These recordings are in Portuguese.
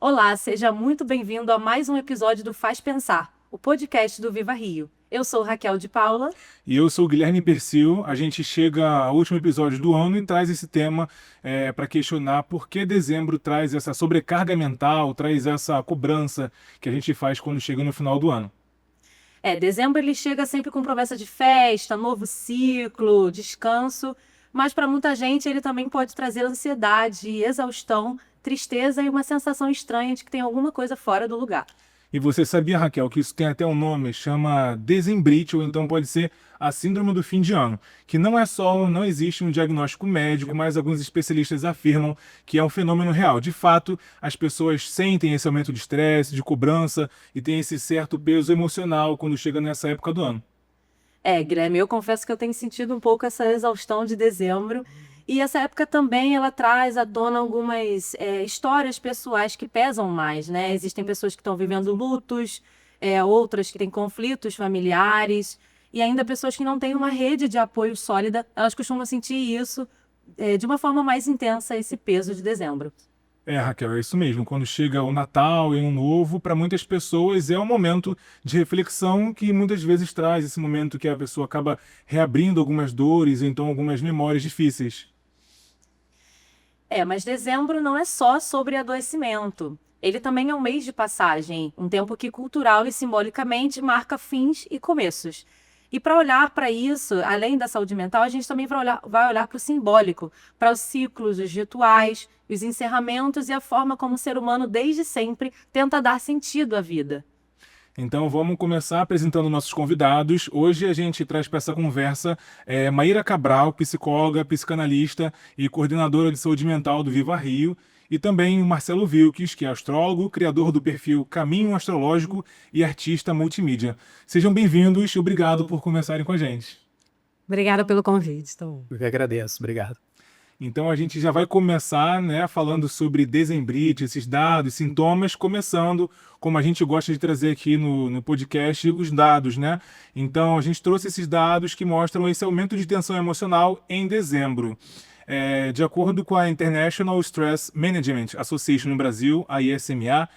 Olá, seja muito bem-vindo a mais um episódio do Faz Pensar, o podcast do Viva Rio. Eu sou Raquel de Paula. E eu sou o Guilherme Persil. A gente chega ao último episódio do ano e traz esse tema para questionar por que dezembro traz essa sobrecarga mental, traz essa cobrança que a gente faz quando chega no final do ano. Dezembro ele chega sempre com promessa de festa, novo ciclo, descanso, mas para muita gente ele também pode trazer ansiedade, exaustão, tristeza e uma sensação estranha de que tem alguma coisa fora do lugar. E você sabia, Raquel, que isso tem até um nome, chama dezembrite, ou então pode ser a síndrome do fim de ano, que não existe um diagnóstico médico, mas alguns especialistas afirmam que é um fenômeno real. De fato, as pessoas sentem esse aumento de estresse, de cobrança e tem esse certo peso emocional quando chega nessa época do ano. Guilherme, eu confesso que eu tenho sentido um pouco essa exaustão de dezembro. E essa época também ela traz à tona algumas histórias pessoais que pesam mais, né? Existem pessoas que estão vivendo lutos, outras que têm conflitos familiares, e ainda pessoas que não têm uma rede de apoio sólida, elas costumam sentir isso de uma forma mais intensa, esse peso de dezembro. Raquel, é isso mesmo. Quando chega o Natal e Ano Novo, para muitas pessoas é um momento de reflexão que muitas vezes traz esse momento que a pessoa acaba reabrindo algumas dores, ou então algumas memórias difíceis. Mas dezembro não é só sobre adoecimento. Ele também é um mês de passagem, um tempo que cultural e simbolicamente marca fins e começos. E para olhar para isso, além da saúde mental, a gente também vai olhar para o simbólico, para os ciclos, os rituais, os encerramentos e a forma como o ser humano desde sempre tenta dar sentido à vida. Então vamos começar apresentando nossos convidados. Hoje a gente traz para essa conversa Maíra Cabral, psicóloga, psicanalista e coordenadora de saúde mental do Viva Rio, e também o Marcelo Wilkes, que é astrólogo, criador do perfil Caminho Astrológico e artista multimídia. Sejam bem-vindos e obrigado por começarem com a gente. Obrigada pelo convite. Eu que agradeço, obrigado. Então a gente já vai começar, falando sobre dezembrite, esses dados, sintomas, começando, como a gente gosta de trazer aqui no podcast, os dados, né? Então a gente trouxe esses dados que mostram esse aumento de tensão emocional em dezembro. De acordo com a International Stress Management Association no Brasil, a ISMA,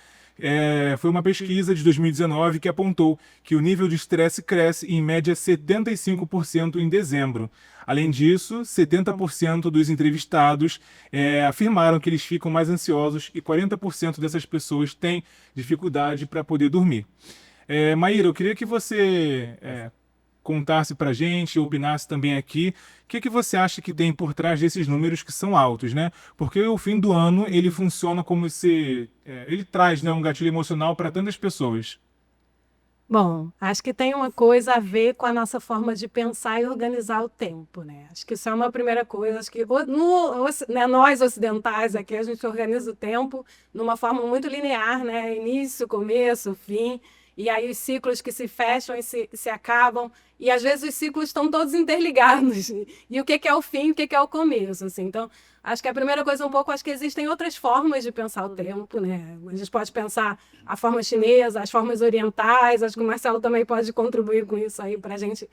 foi uma pesquisa de 2019 que apontou que o nível de estresse cresce em média 75% em dezembro. Além disso, 70% dos entrevistados afirmaram que eles ficam mais ansiosos e 40% dessas pessoas têm dificuldade para poder dormir. Maíra, eu queria que você contasse para a gente, opinasse também aqui, o que você acha que tem por trás desses números que são altos, né? Porque o fim do ano, ele funciona como se... ele traz um gatilho emocional para tantas pessoas. Bom, acho que tem uma coisa a ver com a nossa forma de pensar e organizar o tempo, né? Acho que isso é uma primeira coisa. Acho que nós ocidentais aqui, a gente organiza o tempo numa forma muito linear, né? Início, começo, fim. E aí os ciclos que se fecham e se acabam. E às vezes os ciclos estão todos interligados. E o que é o fim e o que é o começo, assim. Então, acho que a primeira coisa acho que existem outras formas de pensar o tempo, né? A gente pode pensar a forma chinesa, as formas orientais. Acho que o Marcelo também pode contribuir com isso aí para a gente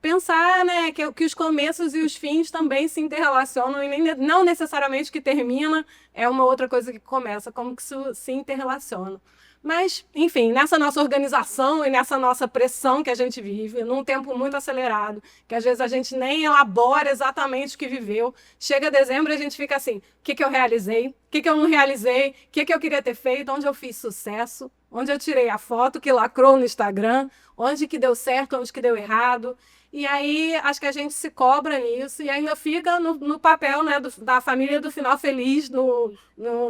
pensar, né, que os começos e os fins também se interrelacionam e não necessariamente que termina é uma outra coisa que começa, como que isso se interrelaciona. Mas, enfim, nessa nossa organização e nessa nossa pressão que a gente vive, num tempo muito acelerado, que às vezes a gente nem elabora exatamente o que viveu, chega dezembro e a gente fica assim, o que eu realizei, o que eu não realizei, o que eu queria ter feito, onde eu fiz sucesso, onde eu tirei a foto que lacrou no Instagram, onde que deu certo, onde que deu errado. E aí, acho que a gente se cobra nisso e ainda fica no papel, né, da família do final feliz no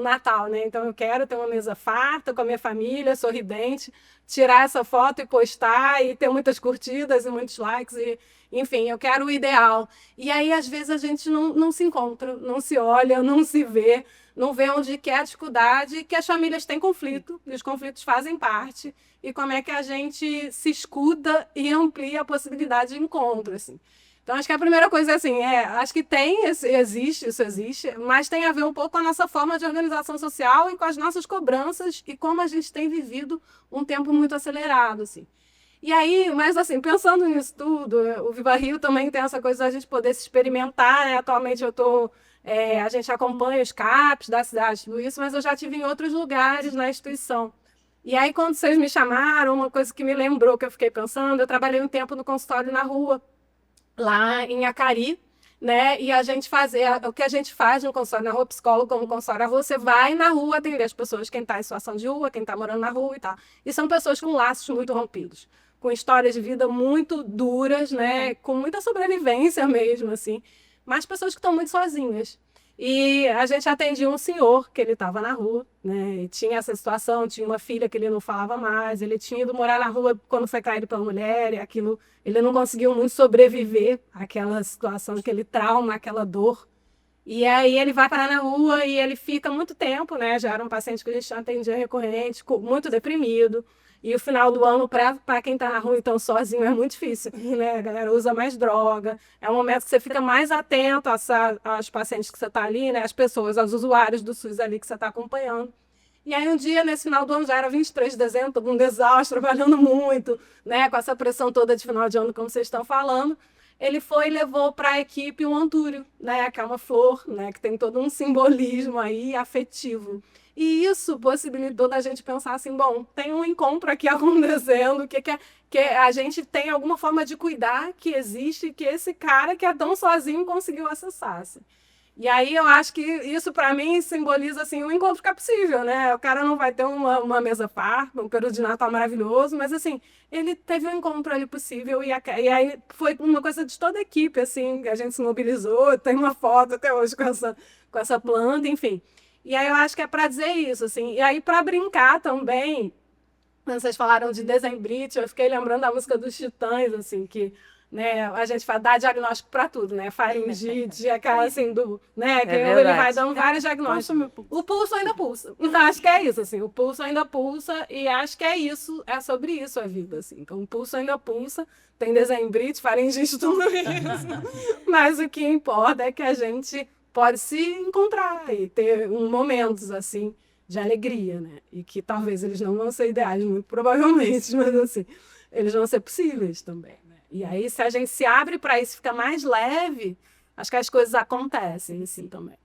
Natal, né? Então, eu quero ter uma mesa farta com a minha família, sorridente, tirar essa foto e postar e ter muitas curtidas e muitos likes. Enfim, eu quero o ideal. E aí, às vezes, a gente não se encontra, não se olha, não se vê, não vê onde que é a dificuldade, que as famílias têm conflito, e os conflitos fazem parte, e como é que a gente se escuta e amplia a possibilidade de encontro, assim. Então, acho que a primeira coisa é assim, acho que isso existe, mas tem a ver um pouco com a nossa forma de organização social e com as nossas cobranças e como a gente tem vivido um tempo muito acelerado, assim. E aí, mas assim, pensando nisso tudo, o Viva Rio também tem essa coisa da gente poder se experimentar, né? Atualmente a gente acompanha os CAPs da cidade, tudo isso, mas eu já tive em outros lugares na instituição. E aí, quando vocês me chamaram, uma coisa que me lembrou, que eu fiquei pensando, eu trabalhei um tempo no consultório na rua, lá em Acari, né? E o que a gente faz no consultório na rua, psicólogo como consultório na rua, você vai na rua atender as pessoas, quem está em situação de rua, quem está morando na rua e tal. E são pessoas com laços muito rompidos, com histórias de vida muito duras, né? Com muita sobrevivência mesmo, assim, mas pessoas que estão muito sozinhas. E a gente atendia um senhor que ele estava na rua, né? E tinha essa situação, tinha uma filha que ele não falava mais, ele tinha ido morar na rua quando foi traído pela mulher, e aquilo, ele não conseguiu muito sobreviver àquela situação, aquele trauma, aquela dor. E aí ele vai parar na rua e ele fica muito tempo, né? Já era um paciente que a gente atendia recorrente, muito deprimido. E o final do ano, para quem está na rua, então, sozinho, é muito difícil, né? A galera usa mais droga. É um momento que você fica mais atento aos pacientes que você está ali, né? As pessoas, aos usuários do SUS ali que você está acompanhando. E aí, um dia, nesse final do ano, já era 23 de dezembro, todo mundo exausto, trabalhando muito, né? Com essa pressão toda de final de ano, como vocês estão falando. Ele foi e levou para a equipe um antúrio, né? Que é uma flor, né? Que tem todo um simbolismo aí afetivo. E isso possibilitou da gente pensar assim, bom, tem um encontro aqui acontecendo, que a gente tem alguma forma de cuidar que existe, que esse cara que é tão sozinho conseguiu acessar. Assim. E aí eu acho que isso para mim simboliza assim, um encontro que é possível, né? O cara não vai ter uma mesa farta, um peru de Natal maravilhoso, mas assim, ele teve um encontro ali possível e aí foi uma coisa de toda a equipe, assim, a gente se mobilizou, tem uma foto até hoje com essa planta, enfim. E aí eu acho que é para dizer isso, assim. E aí para brincar também, quando vocês falaram de dezembrite, eu fiquei lembrando da música dos Titãs, assim, que né, a gente dá diagnóstico para tudo, né? Faringite, aquela assim né? Que ele vai dando vários diagnósticos. O pulso ainda pulsa. Então acho que é isso, assim, o pulso ainda pulsa e acho que é isso, é sobre isso a vida, assim. Então o pulso ainda pulsa, tem dezembrite, faringite, tudo isso. Mas o que importa é que a gente pode se encontrar e ter momentos assim de alegria, né? E que talvez eles não vão ser ideais, muito provavelmente, mas assim, eles vão ser possíveis também, né? E aí, se a gente se abre para isso, fica mais leve, acho que as coisas acontecem assim também.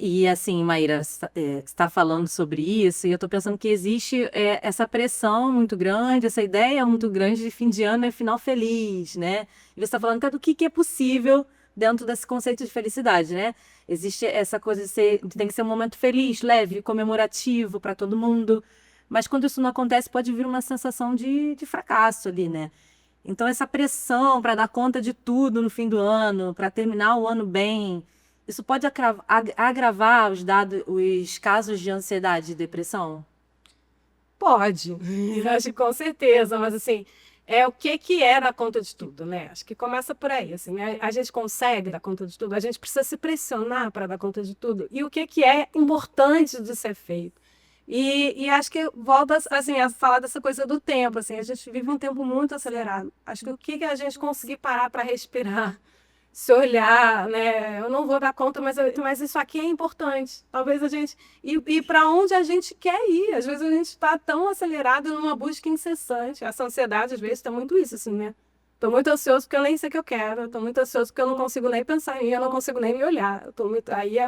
E assim, Maíra, você está falando sobre isso, e eu estou pensando que existe essa pressão muito grande, essa ideia muito grande de fim de ano é final feliz, né? E você está falando do que é possível dentro desse conceito de felicidade, né? Existe essa coisa tem que ser um momento feliz, leve, comemorativo para todo mundo, mas quando isso não acontece pode vir uma sensação de fracasso ali, né? Então essa pressão para dar conta de tudo no fim do ano, para terminar o ano bem, isso pode agravar os casos de ansiedade e depressão? Pode, acho que com certeza, mas assim, o que é dar conta de tudo, né? Acho que começa por aí, assim, né? A gente consegue dar conta de tudo, a gente precisa se pressionar para dar conta de tudo. E o que é importante de ser feito? E acho que volta assim, a falar dessa coisa do tempo, assim, a gente vive um tempo muito acelerado. Acho que o que a gente conseguir parar para respirar, se olhar, né? Eu não vou dar conta, mas isso aqui é importante. Talvez a gente ir para onde a gente quer ir. Às vezes a gente está tão acelerado numa busca incessante. Essa ansiedade, às vezes, tem muito isso, assim, né? Estou muito ansioso porque eu nem sei o que eu quero. Estou muito ansioso porque eu não consigo nem pensar em mim, eu não consigo nem me olhar. Aí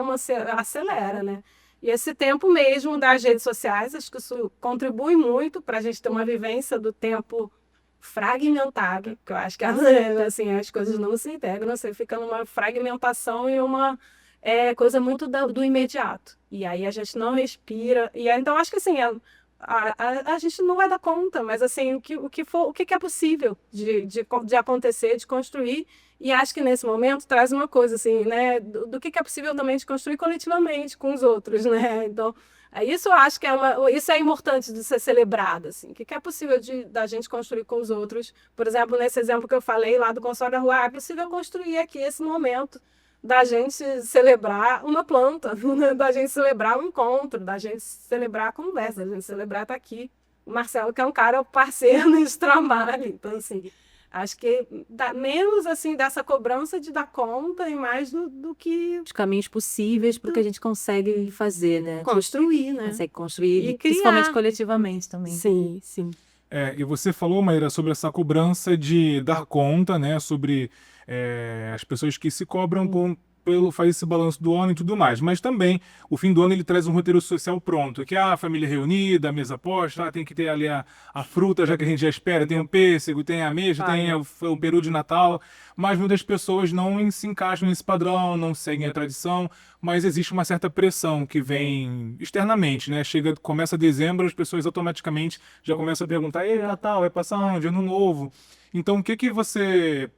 acelera, né? E esse tempo mesmo das redes sociais, acho que isso contribui muito para a gente ter uma vivência do tempo fragmentado, que eu acho que assim, as coisas não se integram, você fica numa fragmentação e uma coisa muito do imediato. E aí a gente não respira. E aí, então acho que assim, a gente não vai dar conta, mas assim, o que é possível de acontecer, de construir. E acho que nesse momento traz uma coisa assim, né, do que é possível também de construir coletivamente com os outros, né? Então, isso eu acho que isso é importante de ser celebrado, assim. O que é possível da gente construir com os outros? Por exemplo, nesse exemplo que eu falei lá do consultório da rua, é possível construir aqui esse momento da gente celebrar uma planta, da gente celebrar um encontro, da gente celebrar a conversa, da gente celebrar estar aqui. O Marcelo, que é um cara parceiro nesse trabalho, então assim, acho que dá menos assim dessa cobrança de dar conta e mais do que os caminhos possíveis para o que a gente consegue fazer, né? Construir, né? Consegue construir, e principalmente coletivamente também. Sim, sim. E você falou, Maíra, sobre essa cobrança de dar conta, né? Sobre as pessoas que se cobram pelo fazer esse balanço do ano e tudo mais. Mas também, o fim do ano ele traz um roteiro social pronto, que é a família reunida, a mesa posta, tem que ter ali a fruta, já que a gente já espera, tem o pêssego, tem a ameixa, tem o peru de Natal, mas muitas pessoas não se encaixam nesse padrão, não seguem a tradição, mas existe uma certa pressão que vem externamente, né? Começa dezembro, as pessoas automaticamente já começam a perguntar: "Ei, Natal, vai passar onde? Ano novo?" Então, o que que você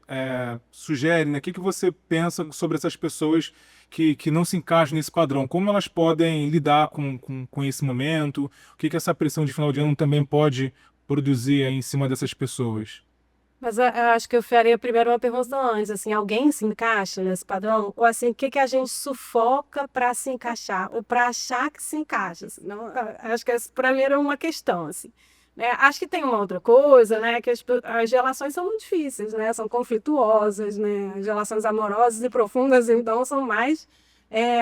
sugere, né? O que que você pensa sobre essas pessoas que não se encaixam nesse padrão? Como elas podem lidar com esse momento? O que que essa pressão de final de ano também pode produzir aí em cima dessas pessoas? Mas eu acho que eu faria primeiro uma pergunta antes, assim, alguém se encaixa nesse padrão? Ou assim, o que que a gente sufoca para se encaixar? Ou para achar que se encaixa? Assim, não, acho que essa para mim era uma questão, assim. Né? Acho que tem uma outra coisa, né? Que as relações são muito difíceis, né? São conflituosas, né? As relações amorosas e profundas, então, são mais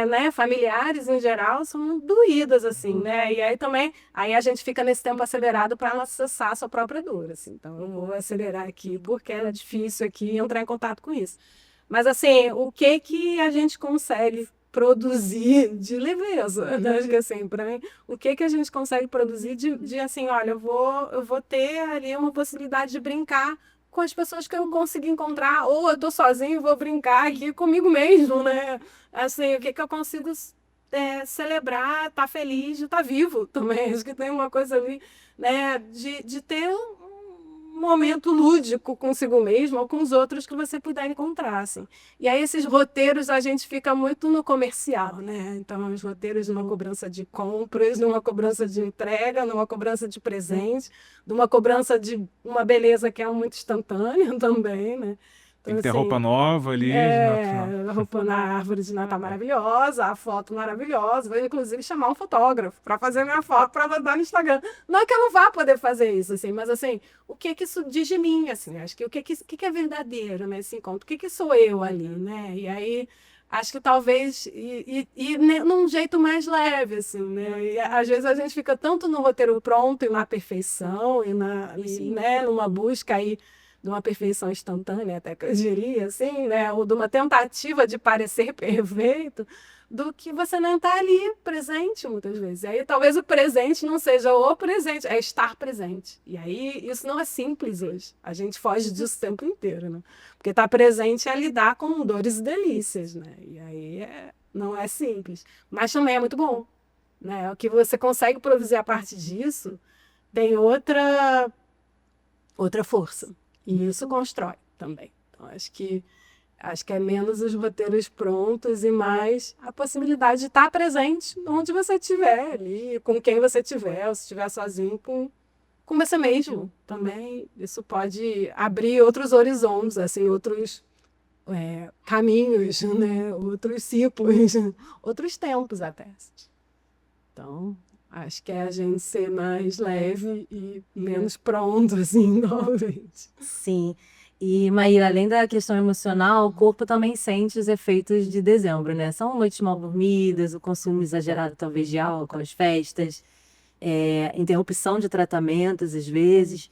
né, familiares em geral são doídas assim, né? E aí também, aí a gente fica nesse tempo acelerado para não acessar a sua própria dor, assim. Então eu vou acelerar aqui porque é difícil aqui entrar em contato com isso. Mas assim, o que que a gente consegue produzir de leveza? Né? Acho que assim, para mim, o que que a gente consegue produzir de assim, olha, eu vou ter ali uma possibilidade de brincar com as pessoas que eu consegui encontrar, ou eu tô sozinho e vou brincar aqui comigo mesmo, né? Assim, o que que eu consigo celebrar, estar feliz de estar vivo também. Acho que tem uma coisa ali, né, de ter um momento lúdico consigo mesmo ou com os outros que você puder encontrar, assim. E aí esses roteiros a gente fica muito no comercial, né? Então, os roteiros numa cobrança de compras, numa cobrança de entrega, numa cobrança de presente, numa cobrança de uma beleza que é muito instantânea também, né? Tem Então, que ter roupa assim, nova ali no final. a roupa na árvore de Natal maravilhosa, a foto maravilhosa. Vou, inclusive, chamar um fotógrafo para fazer minha foto para mandar no Instagram. Não que eu não vá poder fazer isso, assim, mas assim, o que que isso diz de mim, assim? Acho que o que que é verdadeiro nesse encontro? O que que sou eu ali, né? E aí, acho que talvez num jeito mais leve, assim, né? E às vezes a gente fica tanto no roteiro pronto e na perfeição né, numa busca aí de uma perfeição instantânea, até que eu diria, assim, né? Ou de uma tentativa de parecer perfeito, do que você não estar ali presente muitas vezes. E aí talvez o presente não seja o presente, é estar presente. E aí isso não é simples hoje. A gente foge disso o tempo inteiro, né? Porque estar presente é lidar com dores e delícias, né? E aí não é simples. Mas também é muito bom, né? O que você consegue produzir a partir disso tem outra força. E isso constrói também. Então, acho que é menos os roteiros prontos e mais a possibilidade de estar presente onde você estiver ali, com quem você estiver, ou se estiver sozinho, com você mesmo. Também isso pode abrir outros horizontes, assim, outros caminhos, né? Outros ciclos, outros tempos até. Então, acho que é a gente ser mais leve e menos pronto, assim, talvez. Sim. E, Maíra, além da questão emocional, o corpo também sente os efeitos de dezembro, né? São noites mal dormidas, o consumo exagerado, talvez, de álcool, as festas, interrupção de tratamentos, às vezes.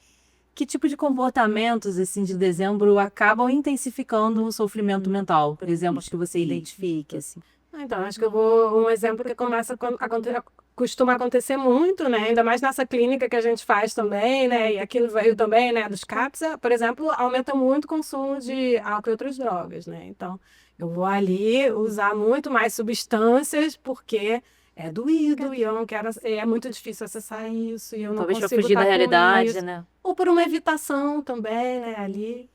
Que tipo de comportamentos, assim, de dezembro acabam intensificando o sofrimento mental? Por exemplo, que você identifique, assim. Então, acho que um exemplo que costuma acontecer muito, né? Ainda mais nessa clínica que a gente faz também, né? E aquilo veio também, né? Dos CAPS, por exemplo, aumenta muito o consumo de álcool e outras drogas, né? Então, eu vou ali usar muito mais substâncias porque é doído e eu não quero, é muito difícil acessar isso e eu não Talvez para consigo fugir da estar com realidade, isso. né? Ou por uma evitação também, né? Ali.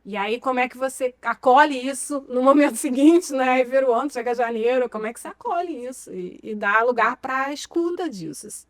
E aí, como é que você acolhe isso no momento seguinte, né? E vira o ano, chega janeiro, como é que você acolhe isso? E dá lugar para a escuta disso, assim.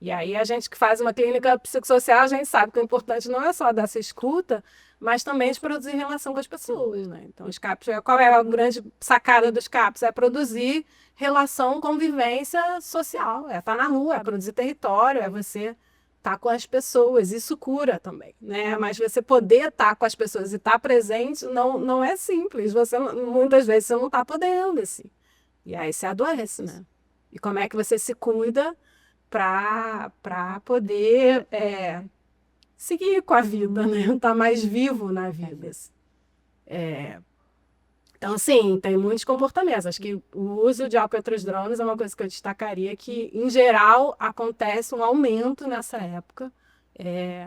E aí, a gente que faz uma clínica psicossocial, a gente sabe que o importante não é só dessa escuta, mas também de produzir relação com as pessoas, né? Então, os CAPs, qual é a grande sacada dos CAPs? É produzir relação, convivência social, é estar na rua, é produzir território, é você estar com as pessoas, isso cura também, né? Mas você poder estar com as pessoas e estar presente não é simples. Muitas vezes você não está podendo, assim. E aí você adoece, né? E como é que você se cuida para poder seguir com a vida, né? Estar mais vivo na vida. Então, sim, tem muitos comportamentos. Acho que o uso de álcool e outras drogas é uma coisa que eu destacaria que, em geral, acontece um aumento nessa época.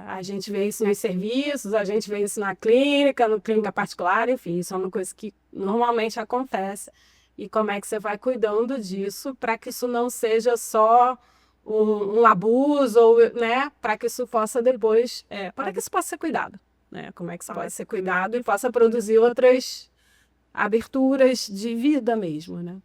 A gente vê isso nos serviços, a gente vê isso na clínica, no clínica particular, enfim, isso é uma coisa que normalmente acontece. E como é que você vai cuidando disso para que isso não seja só um abuso, ou, né, para que isso possa depois, para que isso possa ser cuidado, né? Como é que isso pode ser cuidado e possa produzir outras aberturas de vida mesmo, né?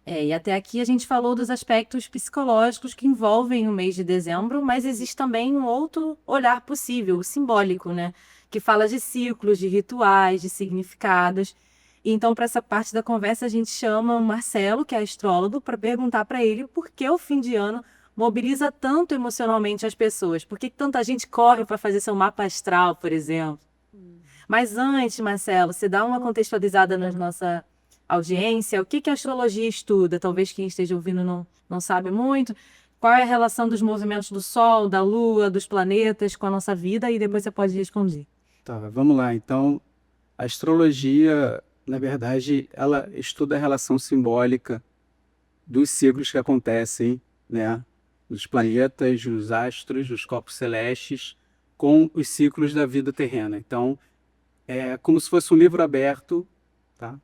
E até aqui a gente falou dos aspectos psicológicos que envolvem o mês de dezembro, mas existe também um outro olhar possível, o simbólico, né? Que fala de ciclos, de rituais, de significados. E então, para essa parte da conversa, a gente chama o Marcelo, que é astrólogo, para perguntar para ele por que o fim de ano mobiliza tanto emocionalmente as pessoas. Por que tanta gente corre para fazer seu mapa astral, por exemplo? Mas antes, Marcelo, você dá uma contextualizada na nossa audiência, o que que a astrologia estuda? Talvez quem esteja ouvindo não sabe muito. Qual é a relação dos movimentos do Sol, da Lua, dos planetas com a nossa vida? E depois você pode responder. Tá, vamos lá. Então, a astrologia, na verdade, ela estuda a relação simbólica dos ciclos que acontecem, né? Dos planetas, dos astros, dos corpos celestes, com os ciclos da vida terrena. Então, é como se fosse um livro aberto, tá?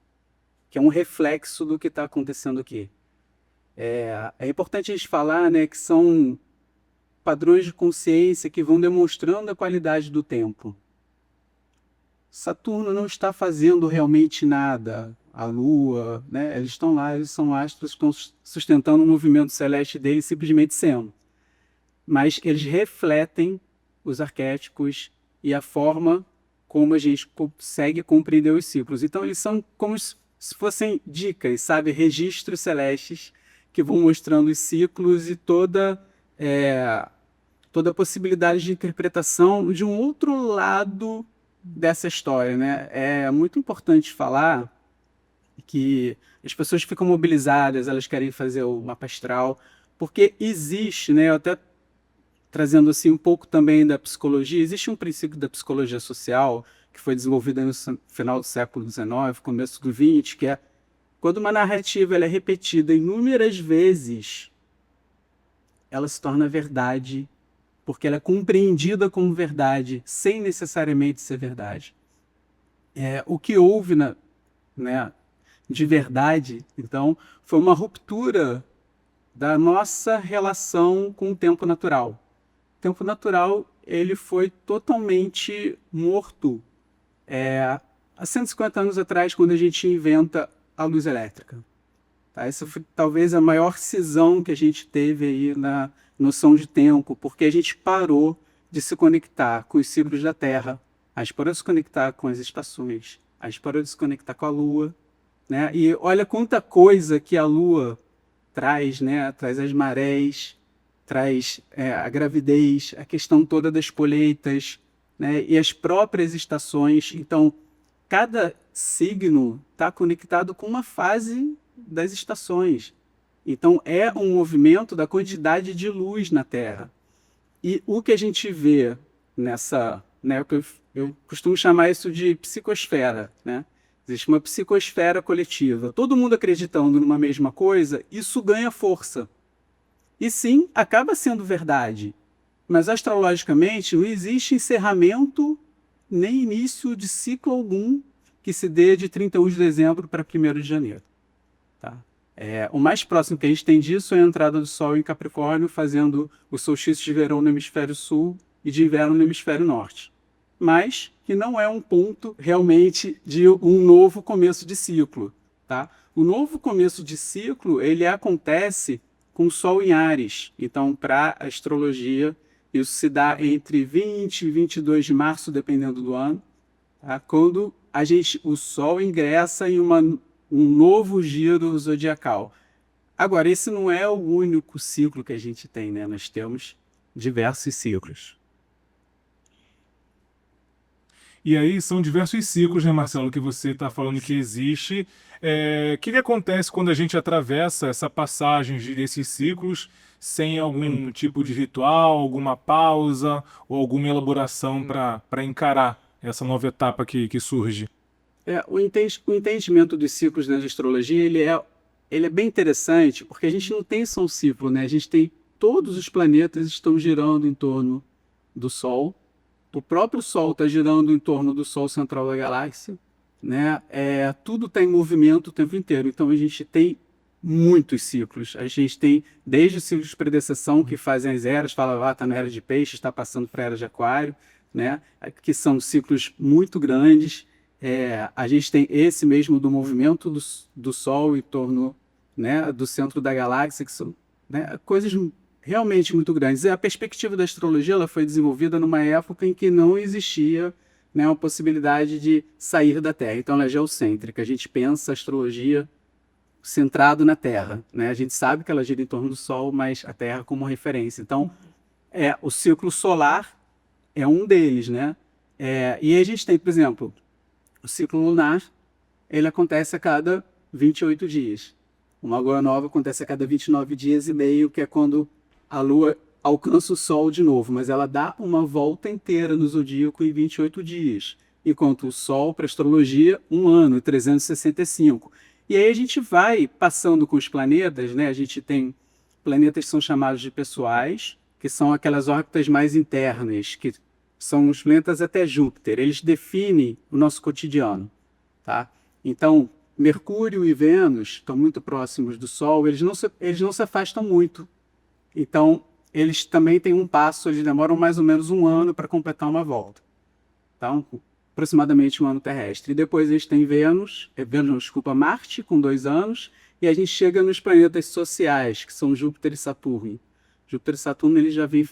Que é um reflexo do que está acontecendo aqui. É importante a gente falar, né, que são padrões de consciência que vão demonstrando a qualidade do tempo. Saturno não está fazendo realmente nada. A Lua, né, eles estão lá, eles são astros que estão sustentando o movimento celeste deles simplesmente sendo. Mas eles refletem os arquétipos e a forma como a gente consegue compreender os ciclos. Então eles são como se fossem dicas, sabe? Registros celestes que vão mostrando os ciclos e toda a possibilidade de interpretação de um outro lado dessa história, né? É muito importante falar que as pessoas ficam mobilizadas, elas querem fazer o mapa astral, porque existe, né? Eu até trazendo assim um pouco também da psicologia, existe um princípio da psicologia social que foi desenvolvido no final do século XIX, começo do XX, que é quando uma narrativa ela é repetida inúmeras vezes, ela se torna verdade, porque ela é compreendida como verdade, sem necessariamente ser verdade. O que houve de verdade, então, foi uma ruptura da nossa relação com o tempo natural. O tempo natural ele foi totalmente morto há 150 anos atrás, quando a gente inventa a luz elétrica. Tá? Essa foi talvez a maior cisão que a gente teve aí na noção de tempo, porque a gente parou de se conectar com os ciclos da Terra, a gente parou de se conectar com as estações, a gente parou de se conectar com a Lua, né? E olha quanta coisa que a Lua traz, né? Traz as marés, traz a gravidez, a questão toda das colheitas, né? E as próprias estações. Então, cada signo está conectado com uma fase das estações. Então, é um movimento da quantidade de luz na Terra. E o que a gente vê nessa, né, eu costumo chamar isso de psicosfera, né? Existe uma psicosfera coletiva. Todo mundo acreditando numa mesma coisa, isso ganha força. E sim, acaba sendo verdade. Mas astrologicamente não existe encerramento nem início de ciclo algum que se dê de 31 de dezembro para 1º de janeiro. Tá? O mais próximo que a gente tem disso é a entrada do Sol em Capricórnio, fazendo o solstício de verão no hemisfério sul e de inverno no hemisfério norte. Mas que não é um ponto realmente de um novo começo de ciclo. Tá? O novo começo de ciclo ele acontece com o Sol em Áries. Então, para a astrologia, isso se dá entre 20 e 22 de março, dependendo do ano, tá? Quando o Sol ingressa em um novo giro zodiacal. Agora, esse não é o único ciclo que a gente tem, né? Nós temos diversos ciclos. E aí são diversos ciclos, né, Marcelo, que você está falando que existe. O que acontece quando a gente atravessa essa passagem desses ciclos sem algum tipo de ritual, alguma pausa ou alguma elaboração para encarar essa nova etapa que surge? O entendimento dos ciclos na astrologia, ele é bem interessante, porque a gente não tem só um ciclo, né? A gente tem todos os planetas estão girando em torno do Sol. O próprio Sol está girando em torno do Sol central da galáxia, né? Tudo está em movimento o tempo inteiro. Então a gente tem muitos ciclos. A gente tem desde os ciclos de predecessão que fazem as eras, fala está na era de Peixes, está passando para a era de Aquário, né? Que são ciclos muito grandes. A gente tem esse mesmo do movimento do Sol em torno, né, do centro da galáxia, que são, né, coisas realmente muito grandes. E a perspectiva da astrologia ela foi desenvolvida numa época em que não existia, né, uma possibilidade de sair da Terra. Então ela é geocêntrica. A gente pensa a astrologia centrado na Terra, né? A gente sabe que ela gira em torno do Sol, mas a Terra como referência. Então, o ciclo solar é um deles, né? E aí a gente tem, por exemplo, o ciclo lunar, ele acontece a cada 28 dias. Uma lua nova acontece a cada 29 dias e meio, que é quando a Lua alcança o Sol de novo, mas ela dá uma volta inteira no zodíaco em 28 dias, enquanto o Sol, para a astrologia, 1 ano, 365. E aí a gente vai passando com os planetas, né? A gente tem planetas que são chamados de pessoais, que são aquelas órbitas mais internas, que são os planetas até Júpiter. Eles definem o nosso cotidiano, tá? Então, Mercúrio e Vênus estão muito próximos do Sol, eles não se afastam muito. Então, eles também têm um passo, eles demoram mais ou menos 1 ano para completar uma volta. Então, aproximadamente 1 ano terrestre. E depois a gente tem Marte, com 2 anos, e a gente chega nos planetas sociais, que são Júpiter e Saturno. Júpiter e Saturno, ele já vem...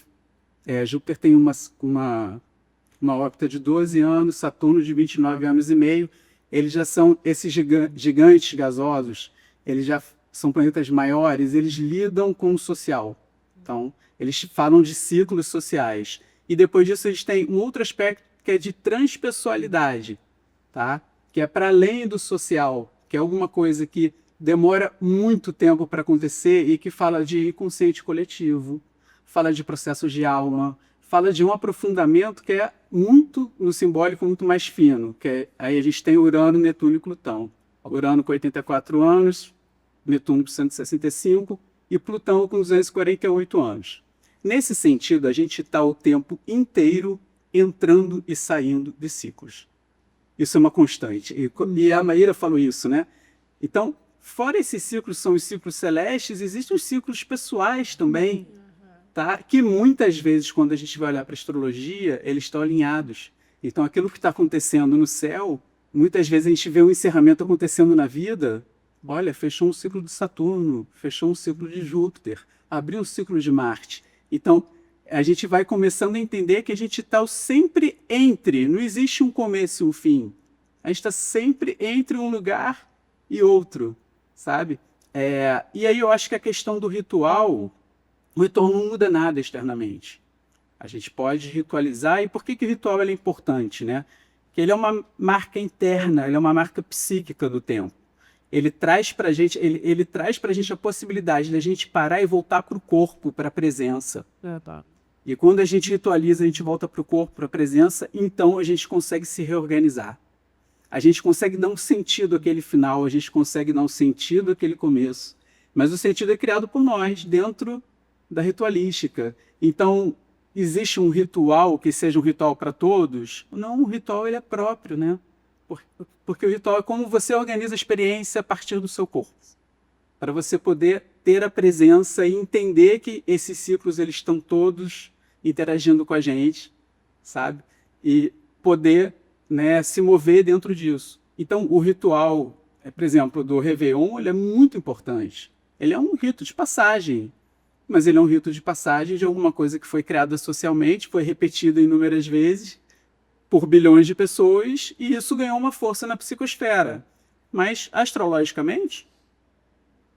Júpiter tem uma órbita de 12 anos, Saturno de 29 anos e meio. Eles já são esses gigantes gasosos, eles já são planetas maiores, eles lidam com o social. Então, eles falam de ciclos sociais. E depois disso, eles têm um outro aspecto que é de transpessoalidade, tá? Que é para além do social, que é alguma coisa que demora muito tempo para acontecer e que fala de inconsciente coletivo, fala de processos de alma, fala de um aprofundamento que é muito, no simbólico, muito mais fino. Aí a gente tem Urano, Netuno e Plutão. Urano com 84 anos, Netuno com 165 e Plutão com 248 anos. Nesse sentido, a gente está o tempo inteiro entrando e saindo de ciclos. Isso é uma constante. E a Maíra falou isso, né? Então, fora esses ciclos, são os ciclos celestes, existem os ciclos pessoais também, tá? Que muitas vezes, quando a gente vai olhar para a astrologia, eles estão alinhados. Então, aquilo que está acontecendo no céu, muitas vezes a gente vê um encerramento acontecendo na vida. Olha, fechou um ciclo de Saturno, fechou um ciclo de Júpiter, abriu um ciclo de Marte. Então, a gente vai começando a entender que a gente está sempre entre, não existe um começo e um fim. A gente está sempre entre um lugar e outro, sabe? E aí eu acho que a questão do ritual, o ritual não muda nada externamente. A gente pode ritualizar, e por que o ritual é importante, né? Porque ele é uma marca interna, ele é uma marca psíquica do tempo. Ele traz para a gente, ele traz para a gente a possibilidade de a gente parar e voltar para o corpo, para a presença. Tá. E quando a gente ritualiza, a gente volta para o corpo, para a presença, então a gente consegue se reorganizar. A gente consegue dar um sentido àquele final, a gente consegue dar um sentido àquele começo. Mas o sentido é criado por nós, dentro da ritualística. Então, existe um ritual que seja um ritual para todos? Não, o ritual ele é próprio, né? Porque o ritual é como você organiza a experiência a partir do seu corpo. Para você poder ter a presença e entender que esses ciclos eles estão todos interagindo com a gente, sabe? E poder, né, se mover dentro disso. Então, o ritual, por exemplo, do Réveillon, ele é muito importante. Ele é um rito de passagem, mas ele é um rito de passagem de alguma coisa que foi criada socialmente, foi repetida inúmeras vezes por bilhões de pessoas, e isso ganhou uma força na psicosfera. Mas, astrologicamente,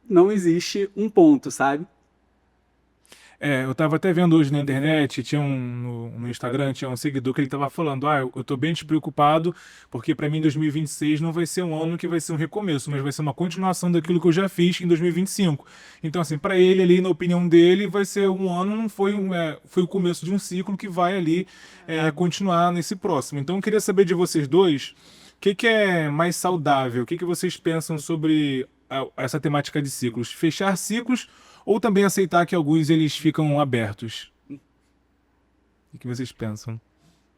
não existe um ponto, sabe? Eu tava até vendo hoje na internet, tinha no Instagram, tinha um seguidor que ele tava falando, eu tô bem despreocupado, porque para mim 2026 não vai ser um ano que vai ser um recomeço, mas vai ser uma continuação daquilo que eu já fiz em 2025. Então, assim, para ele ali, na opinião dele, vai ser um ano, não foi foi o começo de um ciclo que vai ali continuar nesse próximo. Então, eu queria saber de vocês dois, o que é mais saudável? O que vocês pensam sobre essa temática de ciclos? Fechar ciclos ou também aceitar que alguns eles ficam abertos? O que vocês pensam?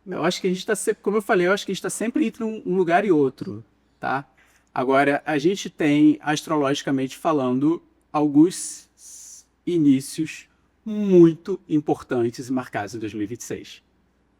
Eu acho que a gente está, como eu falei, eu acho que a gente está sempre entre um lugar e outro, tá? Agora, a gente tem, astrologicamente falando, alguns inícios muito importantes e marcados em 2026,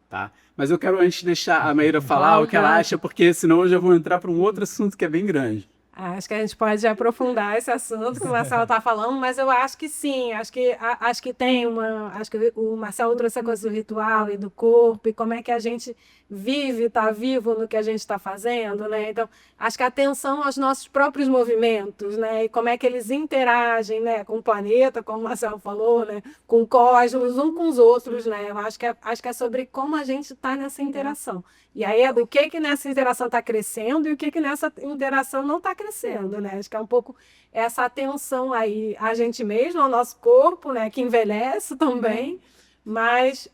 tá? Mas eu quero antes deixar a Maíra falar o que ela acha, porque senão eu já vou entrar para um outro assunto que é bem grande. Acho que a gente pode aprofundar esse assunto que o Marcelo está falando, mas eu acho que sim, acho que tem acho que o Marcelo trouxe a coisa do ritual e do corpo, e como é que a gente vive, está vivo no que a gente está fazendo, né? Então, acho que a atenção aos nossos próprios movimentos, né? E como é que eles interagem, né? Com o planeta, como o Marcelo falou, né? Com o cosmos, um com os outros, né? Eu acho que é sobre como a gente está nessa interação. E aí é do que nessa interação está crescendo e o que nessa interação não está crescendo, né? Acho que é um pouco essa atenção aí a gente mesmo, ao nosso corpo, né? Que envelhece também, mas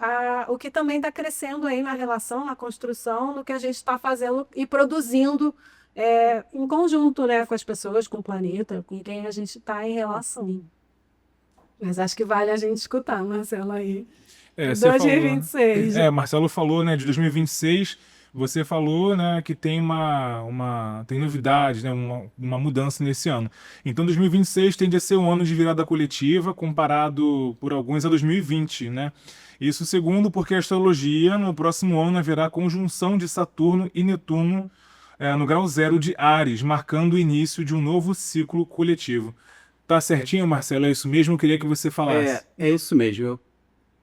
o que também está crescendo aí na relação, na construção, no que a gente está fazendo e produzindo em conjunto, né? Com as pessoas, com o planeta, com quem a gente está em relação. Mas acho que vale a gente escutar, Marcelo, aí. Você 2026. Falou, Marcelo falou, né, de 2026. Você falou, né, que tem tem novidades, né, uma mudança nesse ano. Então, 2026 tende a ser um ano de virada coletiva, comparado por alguns a 2020, né? Isso segundo porque a astrologia, no próximo ano, haverá conjunção de Saturno e Netuno no grau 0 de Áries, marcando o início de um novo ciclo coletivo. Tá certinho, Marcelo? É isso mesmo? Eu queria que você falasse. É isso mesmo.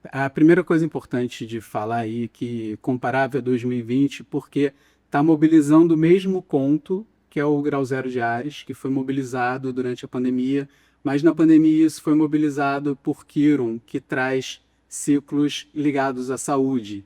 A primeira coisa importante de falar aí que comparável a 2020, porque está mobilizando o mesmo ponto, que é o grau 0 de Áries, que foi mobilizado durante a pandemia, mas na pandemia isso foi mobilizado por Quiron, que traz ciclos ligados à saúde.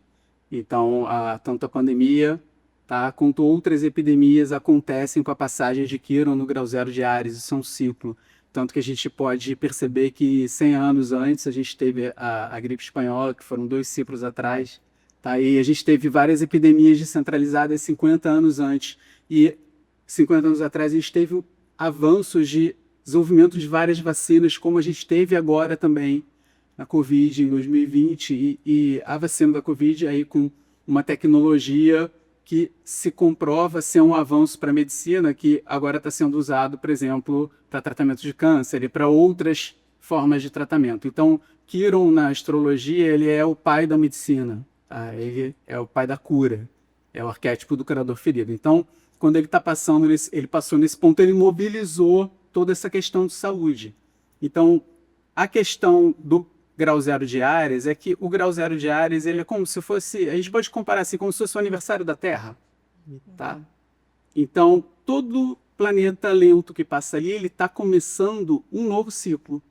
Então, tanto a pandemia, tá, quanto outras epidemias acontecem com a passagem de Quiron no grau 0 de Áries, isso é um ciclo. Tanto que a gente pode perceber que 100 anos antes a gente teve a gripe espanhola, que foram 2 ciclos atrás, tá? E a gente teve várias epidemias descentralizadas 50 anos antes. E 50 anos atrás a gente teve avanços de desenvolvimento de várias vacinas, como a gente teve agora também na Covid em 2020. E a vacina da Covid aí com uma tecnologia que se comprova ser um avanço para a medicina, que agora está sendo usado, por exemplo, para tratamento de câncer e para outras formas de tratamento. Então, Quiron, na astrologia, ele é o pai da medicina, tá? Ele é o pai da cura, é o arquétipo do curador ferido. Então, quando ele ele passou nesse ponto, ele mobilizou toda essa questão de saúde. Então, a questão do grau 0 de Áries é que o grau 0 de Áries ele é como se fosse, a gente pode comparar assim, como se fosse o aniversário da Terra, tá? Então, todo planeta lento que passa ali, ele está começando um novo ciclo.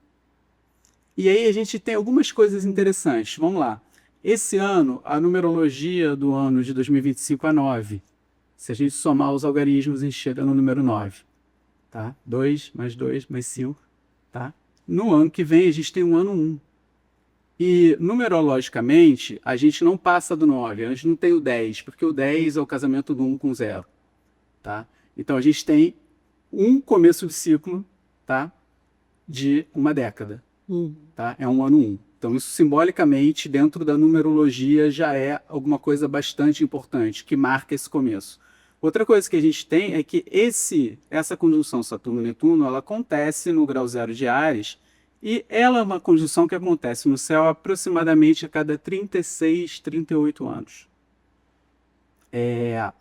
E aí a gente tem algumas coisas interessantes. Vamos lá. Esse ano, a numerologia do ano de 2025 é 9. Se a gente somar os algarismos, a gente chega no número 9. Tá? 2 mais 2 mais 5. Tá? No ano que vem, a gente tem um ano 1. E, numerologicamente, a gente não passa do 9, a gente não tem o 10, porque o 10 é o casamento do 1 com 0. Tá? Então, a gente tem um começo de ciclo, tá? De uma década. Tá? É um ano 1. Então, isso simbolicamente, dentro da numerologia, já é alguma coisa bastante importante, que marca esse começo. Outra coisa que a gente tem é que essa conjunção Saturno-Netuno, ela acontece no grau 0 de Áries, e ela é uma conjunção que acontece no céu aproximadamente a cada 36, 38 anos.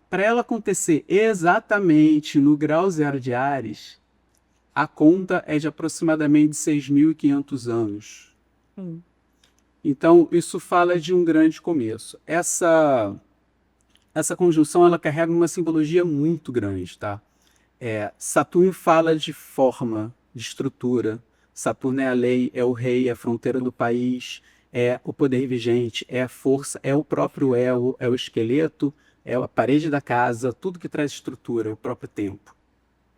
Para ela acontecer exatamente no grau 0 de Áries, a conta é de aproximadamente 6.500 anos. Então, isso fala de um grande começo. Essa conjunção ela carrega uma simbologia muito grande. Tá? Saturno fala de forma, de estrutura. Saturno é a lei, é o rei, é a fronteira do país, é o poder vigente, é a força, é o próprio elo, é o esqueleto, é a parede da casa, tudo que traz estrutura, é o próprio tempo,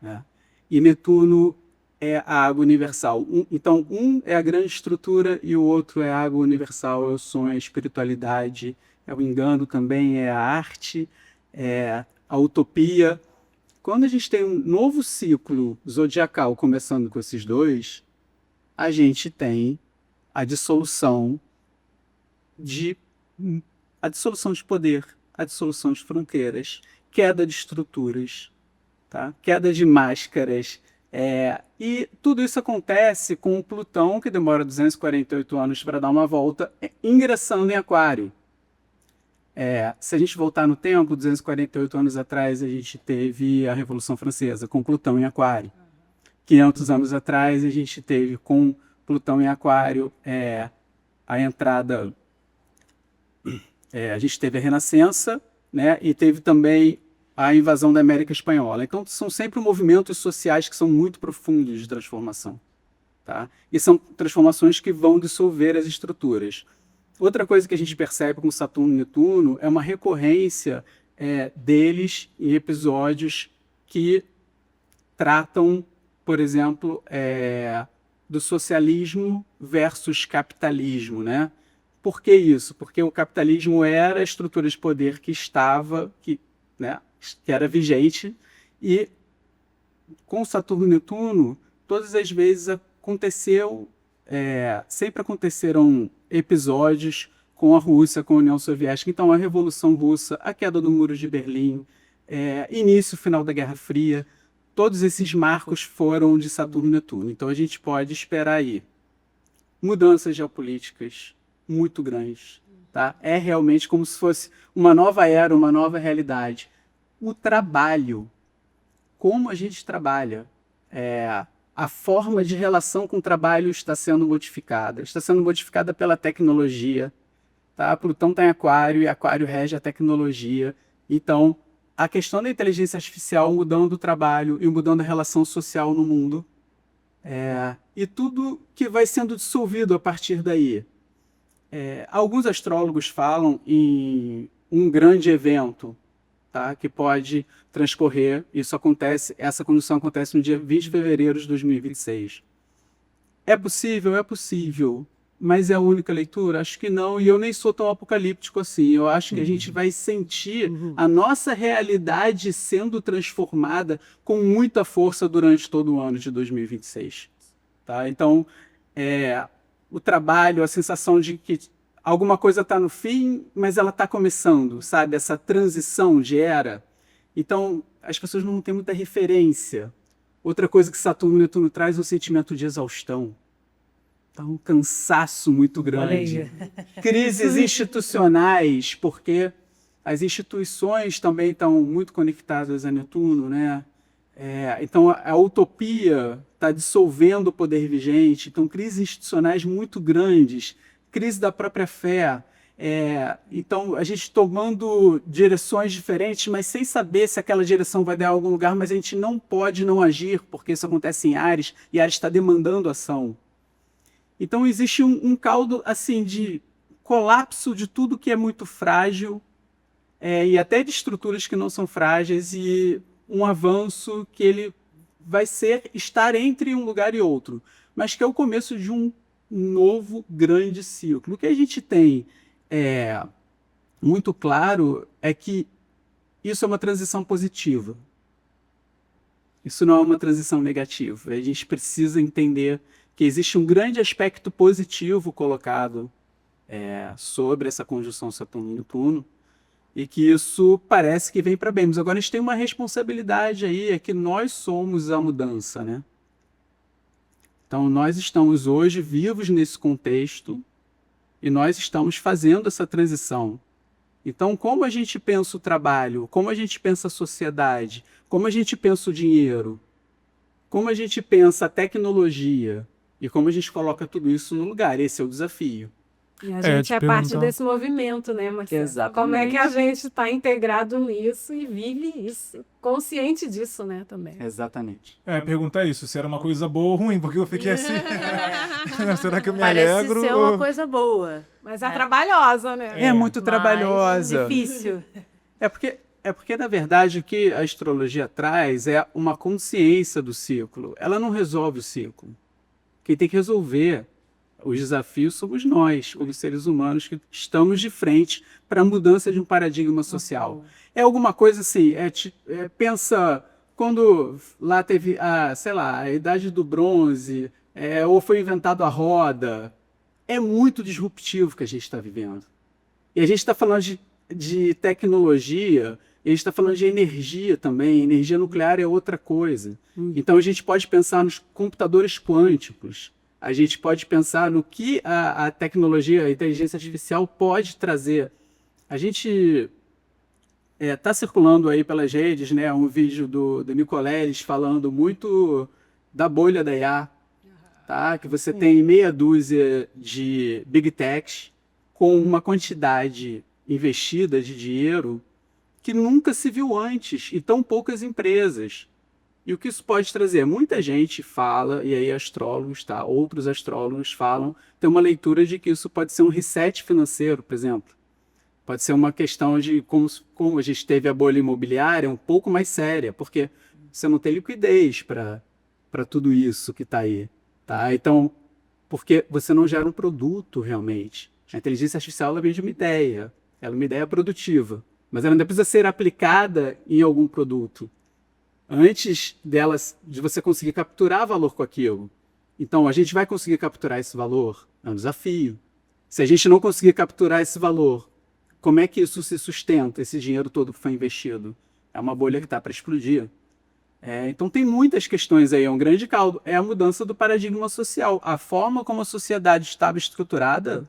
né? E Netuno é a água universal. Então, um é a grande estrutura e o outro é a água universal, é o sonho, é a espiritualidade, é o engano também, é a arte, é a utopia. Quando a gente tem um novo ciclo zodiacal começando com esses dois, a gente tem a dissolução de poder, a dissolução de fronteiras, queda de estruturas, tá? Queda de máscaras. E tudo isso acontece com o Plutão, que demora 248 anos para dar uma volta, ingressando em Aquário. Se a gente voltar no tempo, 248 anos atrás, a gente teve a Revolução Francesa, com Plutão em Aquário. 500 anos atrás, a gente teve com Plutão em Aquário a entrada... a gente teve a Renascença, né, e teve também a invasão da América Espanhola. Então, são sempre movimentos sociais que são muito profundos de transformação, tá? E são transformações que vão dissolver as estruturas. Outra coisa que a gente percebe com Saturno e Netuno é uma recorrência deles em episódios que tratam, por exemplo, do socialismo versus capitalismo, né? Por que isso? Porque o capitalismo era a estrutura de poder que era vigente, e com Saturno e Netuno, todas as vezes sempre aconteceram episódios com a Rússia, com a União Soviética. Então, a Revolução Russa, a queda do Muro de Berlim, início, final da Guerra Fria, todos esses marcos foram de Saturno e Netuno. Então, a gente pode esperar aí mudanças geopolíticas muito grandes, tá? É realmente como se fosse uma nova era, uma nova realidade. O trabalho, como a gente trabalha, a forma de relação com o trabalho está sendo modificada pela tecnologia, tá? Plutão está em Aquário e Aquário rege a tecnologia. Então, a questão da inteligência artificial mudando o trabalho e mudando a relação social no mundo, e tudo que vai sendo dissolvido a partir daí. Alguns astrólogos falam em um grande evento, tá, que pode transcorrer. Essa conjunção acontece no dia 20 de fevereiro de 2026. É possível? É possível. Mas é a única leitura? Acho que não, e eu nem sou tão apocalíptico assim. Eu acho que a gente vai sentir a nossa realidade sendo transformada com muita força durante todo o ano de 2026. Tá? Então, o trabalho, a sensação de que alguma coisa está no fim, mas ela está começando, sabe? Essa transição de era. Então, as pessoas não têm muita referência. Outra coisa que Saturno e Netuno traz é o sentimento de exaustão. Tá um cansaço muito grande. Crises institucionais, porque as instituições também estão muito conectadas a Netuno, né? Então, a utopia está dissolvendo o poder vigente. Então, crises institucionais muito grandes, crise da própria fé. Então, a gente tomando direções diferentes, mas sem saber se aquela direção vai dar a algum lugar, mas a gente não pode não agir, porque isso acontece em Áries, e Áries está demandando ação. Então, existe um caldo assim, de colapso de tudo que é muito frágil, e até de estruturas que não são frágeis, e um avanço que ele vai estar entre um lugar e outro, mas que é o começo de um novo grande ciclo. O que a gente tem muito claro é que isso é uma transição positiva. Isso não é uma transição negativa. A gente precisa entender que existe um grande aspecto positivo colocado sobre essa conjunção Saturno e Netuno, e que isso parece que vem para bem. Mas agora a gente tem uma responsabilidade aí, é que nós somos a mudança, né? Então, nós estamos hoje vivos nesse contexto e nós estamos fazendo essa transição. Então, como a gente pensa o trabalho, como a gente pensa a sociedade, como a gente pensa o dinheiro, como a gente pensa a tecnologia e como a gente coloca tudo isso no lugar, esse é o desafio. E a eu gente te é parte perguntar. desse movimento, né, Marcelo? Exatamente. Como é que a gente está integrado nisso e vive isso, consciente disso, né, também. Exatamente. Perguntar isso, se era uma coisa boa ou ruim, porque eu fiquei assim. Será que eu me Parece alegro? ser uma coisa boa. Mas é trabalhosa, né? É muito Mas trabalhosa. difícil. É porque, na verdade, o que a astrologia traz é uma consciência do ciclo. Ela não resolve o ciclo. Quem tem que resolver os desafios somos nós, como seres humanos, que estamos de frente para a mudança de um paradigma social. É alguma coisa assim, pensa quando lá teve a Idade do Bronze, ou foi inventado a roda. É muito disruptivo que a gente está vivendo. E a gente está falando de tecnologia, e a gente está falando de energia também. Energia nuclear é outra coisa. Então a gente pode pensar nos computadores quânticos. A gente pode pensar no que a tecnologia, a inteligência artificial pode trazer. A gente está circulando aí pelas redes, né, um vídeo do Nicoleles falando muito da bolha da IA, tá? Que você tem meia dúzia de big techs com uma quantidade investida de dinheiro que nunca se viu antes e tão poucas empresas. E o que isso pode trazer? Muita gente fala, e aí astrólogos, tá? Outros astrólogos falam, tem uma leitura de que isso pode ser um reset financeiro, por exemplo. Pode ser uma questão de como a gente teve a bolha imobiliária um pouco mais séria, porque você não tem liquidez para tudo isso que está aí. Tá? Então, porque você não gera um produto realmente. A inteligência artificial ela vem de uma ideia, ela é uma ideia produtiva, mas ela ainda precisa ser aplicada em algum produto antes de você conseguir capturar valor com aquilo. Então, a gente vai conseguir capturar esse valor? É um desafio. Se a gente não conseguir capturar esse valor, como é que isso se sustenta, esse dinheiro todo que foi investido? É uma bolha que está para explodir. Então tem muitas questões aí, é um grande caldo. É a mudança do paradigma social. A forma como a sociedade estava estruturada,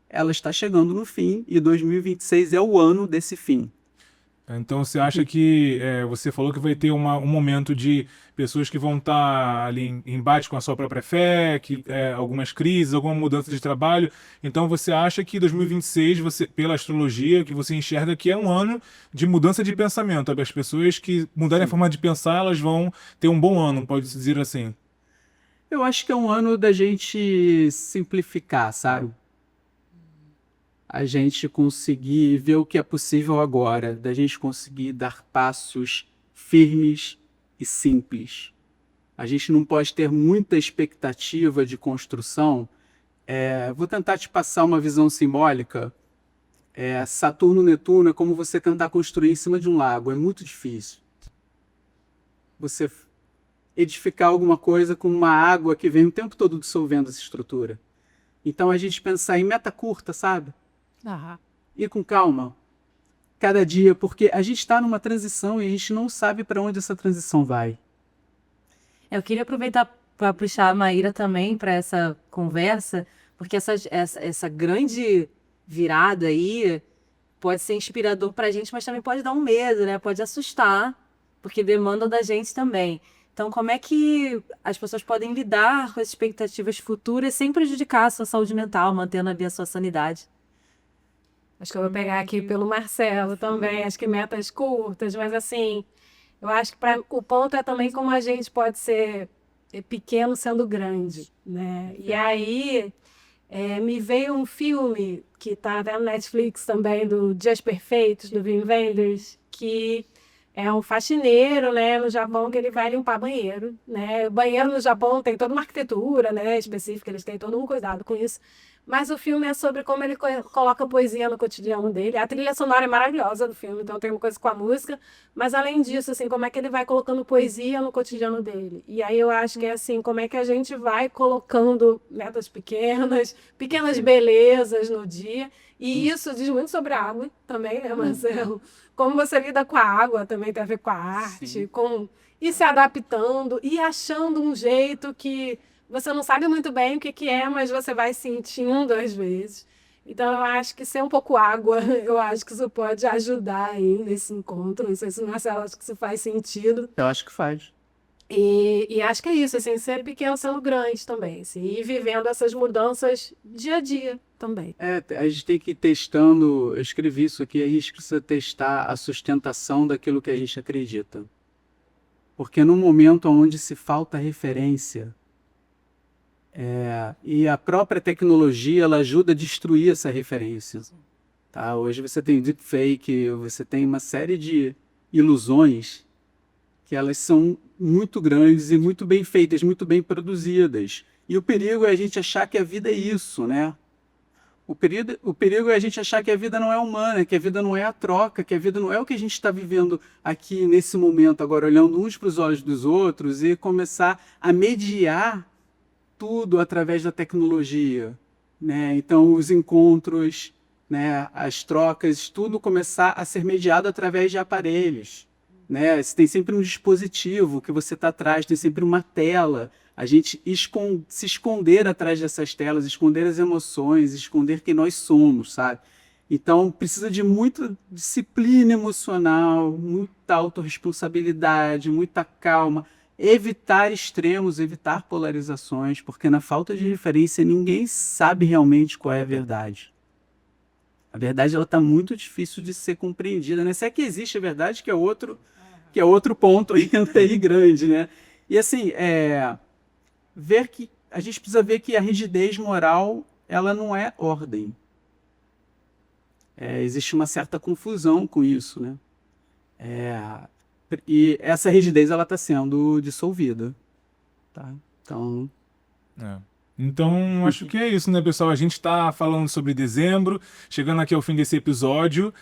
ela está chegando no fim e 2026 é o ano desse fim. Então você acha que você falou que vai ter um momento de pessoas que vão estar ali em embate com a sua própria fé, algumas crises, alguma mudança de trabalho. Então você acha que 2026, pela astrologia, que você enxerga que é um ano de mudança de pensamento. As pessoas que mudarem a forma de pensar, elas vão ter um bom ano, pode-se dizer assim. Eu acho que é um ano da gente simplificar, sabe? A gente conseguir ver o que é possível agora, da gente conseguir dar passos firmes e simples. A gente não pode ter muita expectativa de construção. Vou tentar te passar uma visão simbólica. Saturno, Netuno é como você tentar construir em cima de um lago. É muito difícil. Você edificar alguma coisa com uma água que vem o tempo todo dissolvendo essa estrutura. Então a gente pensar em meta curta, sabe? Ir com calma, cada dia, porque a gente está numa transição e a gente não sabe para onde essa transição vai. Eu queria aproveitar para puxar a Maíra também para essa conversa, porque essa grande virada aí pode ser inspirador para a gente, mas também pode dar um medo, né? Pode assustar, porque demanda da gente também. Então, como é que as pessoas podem lidar com as expectativas futuras sem prejudicar a sua saúde mental, mantendo ali a sua sanidade? Acho que eu vou pegar aqui pelo Marcelo também, acho que metas curtas, mas assim, eu acho que o ponto é também como a gente pode ser pequeno sendo grande, né? E aí me veio um filme que está até no Netflix também, do Dias Perfeitos, do Wim Wenders, que é um faxineiro, né, no Japão, que ele vai limpar banheiro, né? O banheiro no Japão tem toda uma arquitetura, né, específica, eles têm todo um cuidado com isso. Mas o filme é sobre como ele coloca poesia no cotidiano dele. A trilha sonora é maravilhosa do filme, então tem uma coisa com a música. Mas além disso, assim, como é que ele vai colocando poesia no cotidiano dele? E aí eu acho que é assim, como é que a gente vai colocando metas pequenas belezas no dia. E isso diz muito sobre a água também, né, Marcelo? Como você lida com a água também tem a ver com a arte, e se adaptando e achando um jeito que você não sabe muito bem o que é, mas você vai sentindo às vezes. Então, eu acho que ser um pouco água, eu acho que isso pode ajudar aí nesse encontro. Não sei se o Marcelo acha que isso faz sentido. Eu acho que faz. E acho que é isso, assim, ser pequeno sendo grande também. Assim, ir vivendo essas mudanças dia a dia. também. A gente tem que ir testando, eu escrevi isso aqui, a gente precisa testar a sustentação daquilo que a gente acredita. Porque no momento onde se falta referência, e a própria tecnologia ela ajuda a destruir essa referência. Tá? Hoje você tem deepfake, você tem uma série de ilusões que elas são muito grandes e muito bem feitas, muito bem produzidas. E o perigo é a gente achar que a vida é isso, né? O perigo é a gente achar que a vida não é humana, que a vida não é a troca, que a vida não é o que a gente está vivendo aqui nesse momento, agora olhando uns para os olhos dos outros e começar a mediar tudo através da tecnologia, né? Então, os encontros, né, as trocas, tudo começar a ser mediado através de aparelhos, né? Tem sempre um dispositivo que você está atrás, tem sempre uma tela. A gente se esconder atrás dessas telas, esconder as emoções, esconder quem nós somos, sabe? Então, precisa de muita disciplina emocional, muita autorresponsabilidade, muita calma, evitar extremos, evitar polarizações, porque na falta de referência ninguém sabe realmente qual é a verdade. A verdade ela está muito difícil de ser compreendida, né? Se é que existe a verdade, que é outro ponto aí grande, né? E assim, a gente precisa ver que a rigidez moral ela não é ordem. Existe uma certa confusão com isso, né? E essa rigidez ela está sendo dissolvida, tá? Então, acho que é isso, né, pessoal? A gente está falando sobre dezembro, chegando aqui ao fim desse episódio,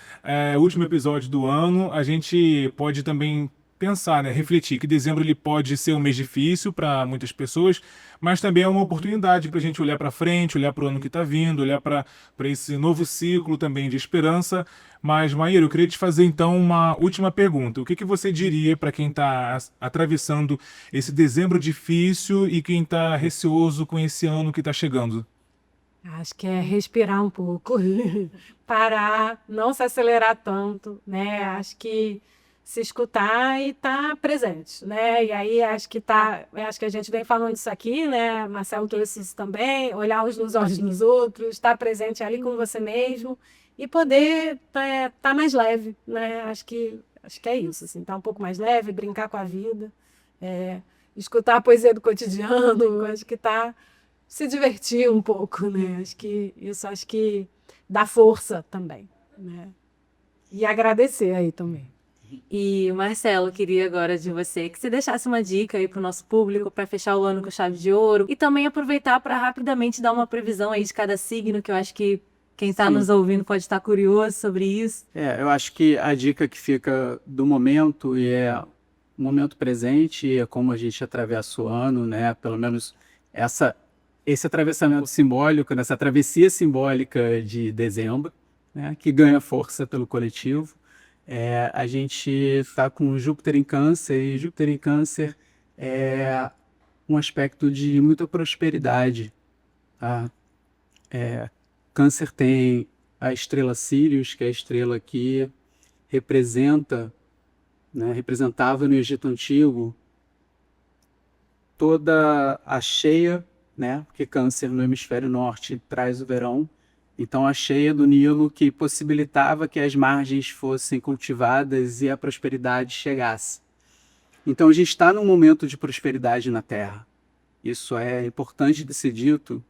último episódio do ano. A gente pode também pensar, né, refletir que dezembro ele pode ser um mês difícil para muitas pessoas, mas também é uma oportunidade para a gente olhar para frente, olhar para o ano que está vindo, olhar para esse novo ciclo também de esperança. Mas, Maíra, eu queria te fazer então uma última pergunta. O que você diria para quem está atravessando esse dezembro difícil e quem está receoso com esse ano que está chegando? Acho que é respirar um pouco, parar, não se acelerar tanto, né? Acho que se escutar e estar presente, né? E aí acho que a gente vem falando disso aqui, né? Marcelo trouxe isso também, olhar uns nos olhos dos outros, estar presente ali com você mesmo e poder tá mais leve, né? Acho que é isso, assim, tá um pouco mais leve, brincar com a vida, escutar a poesia do cotidiano, acho que se divertir um pouco, né? Acho que dá força também, né? E agradecer aí também. E, Marcelo, queria agora de você que você deixasse uma dica aí para o nosso público para fechar o ano com chave de ouro e também aproveitar para rapidamente dar uma previsão aí de cada signo, que eu acho que quem está nos ouvindo pode estar curioso sobre isso. Eu acho que a dica que fica do momento é o momento presente, é como a gente atravessa o ano, né? Pelo menos esse atravessamento simbólico, nessa travessia simbólica de dezembro, né? Que ganha força pelo coletivo. A gente está com Júpiter em Câncer, e Júpiter em Câncer é um aspecto de muita prosperidade. Tá? Câncer tem a estrela Sírius, que é a estrela que representava no Egito Antigo toda a cheia, né? Porque Câncer no hemisfério norte traz o verão. Então, a cheia do Nilo que possibilitava que as margens fossem cultivadas e a prosperidade chegasse. Então, a gente está num momento de prosperidade na Terra. Isso é importante de ser dito,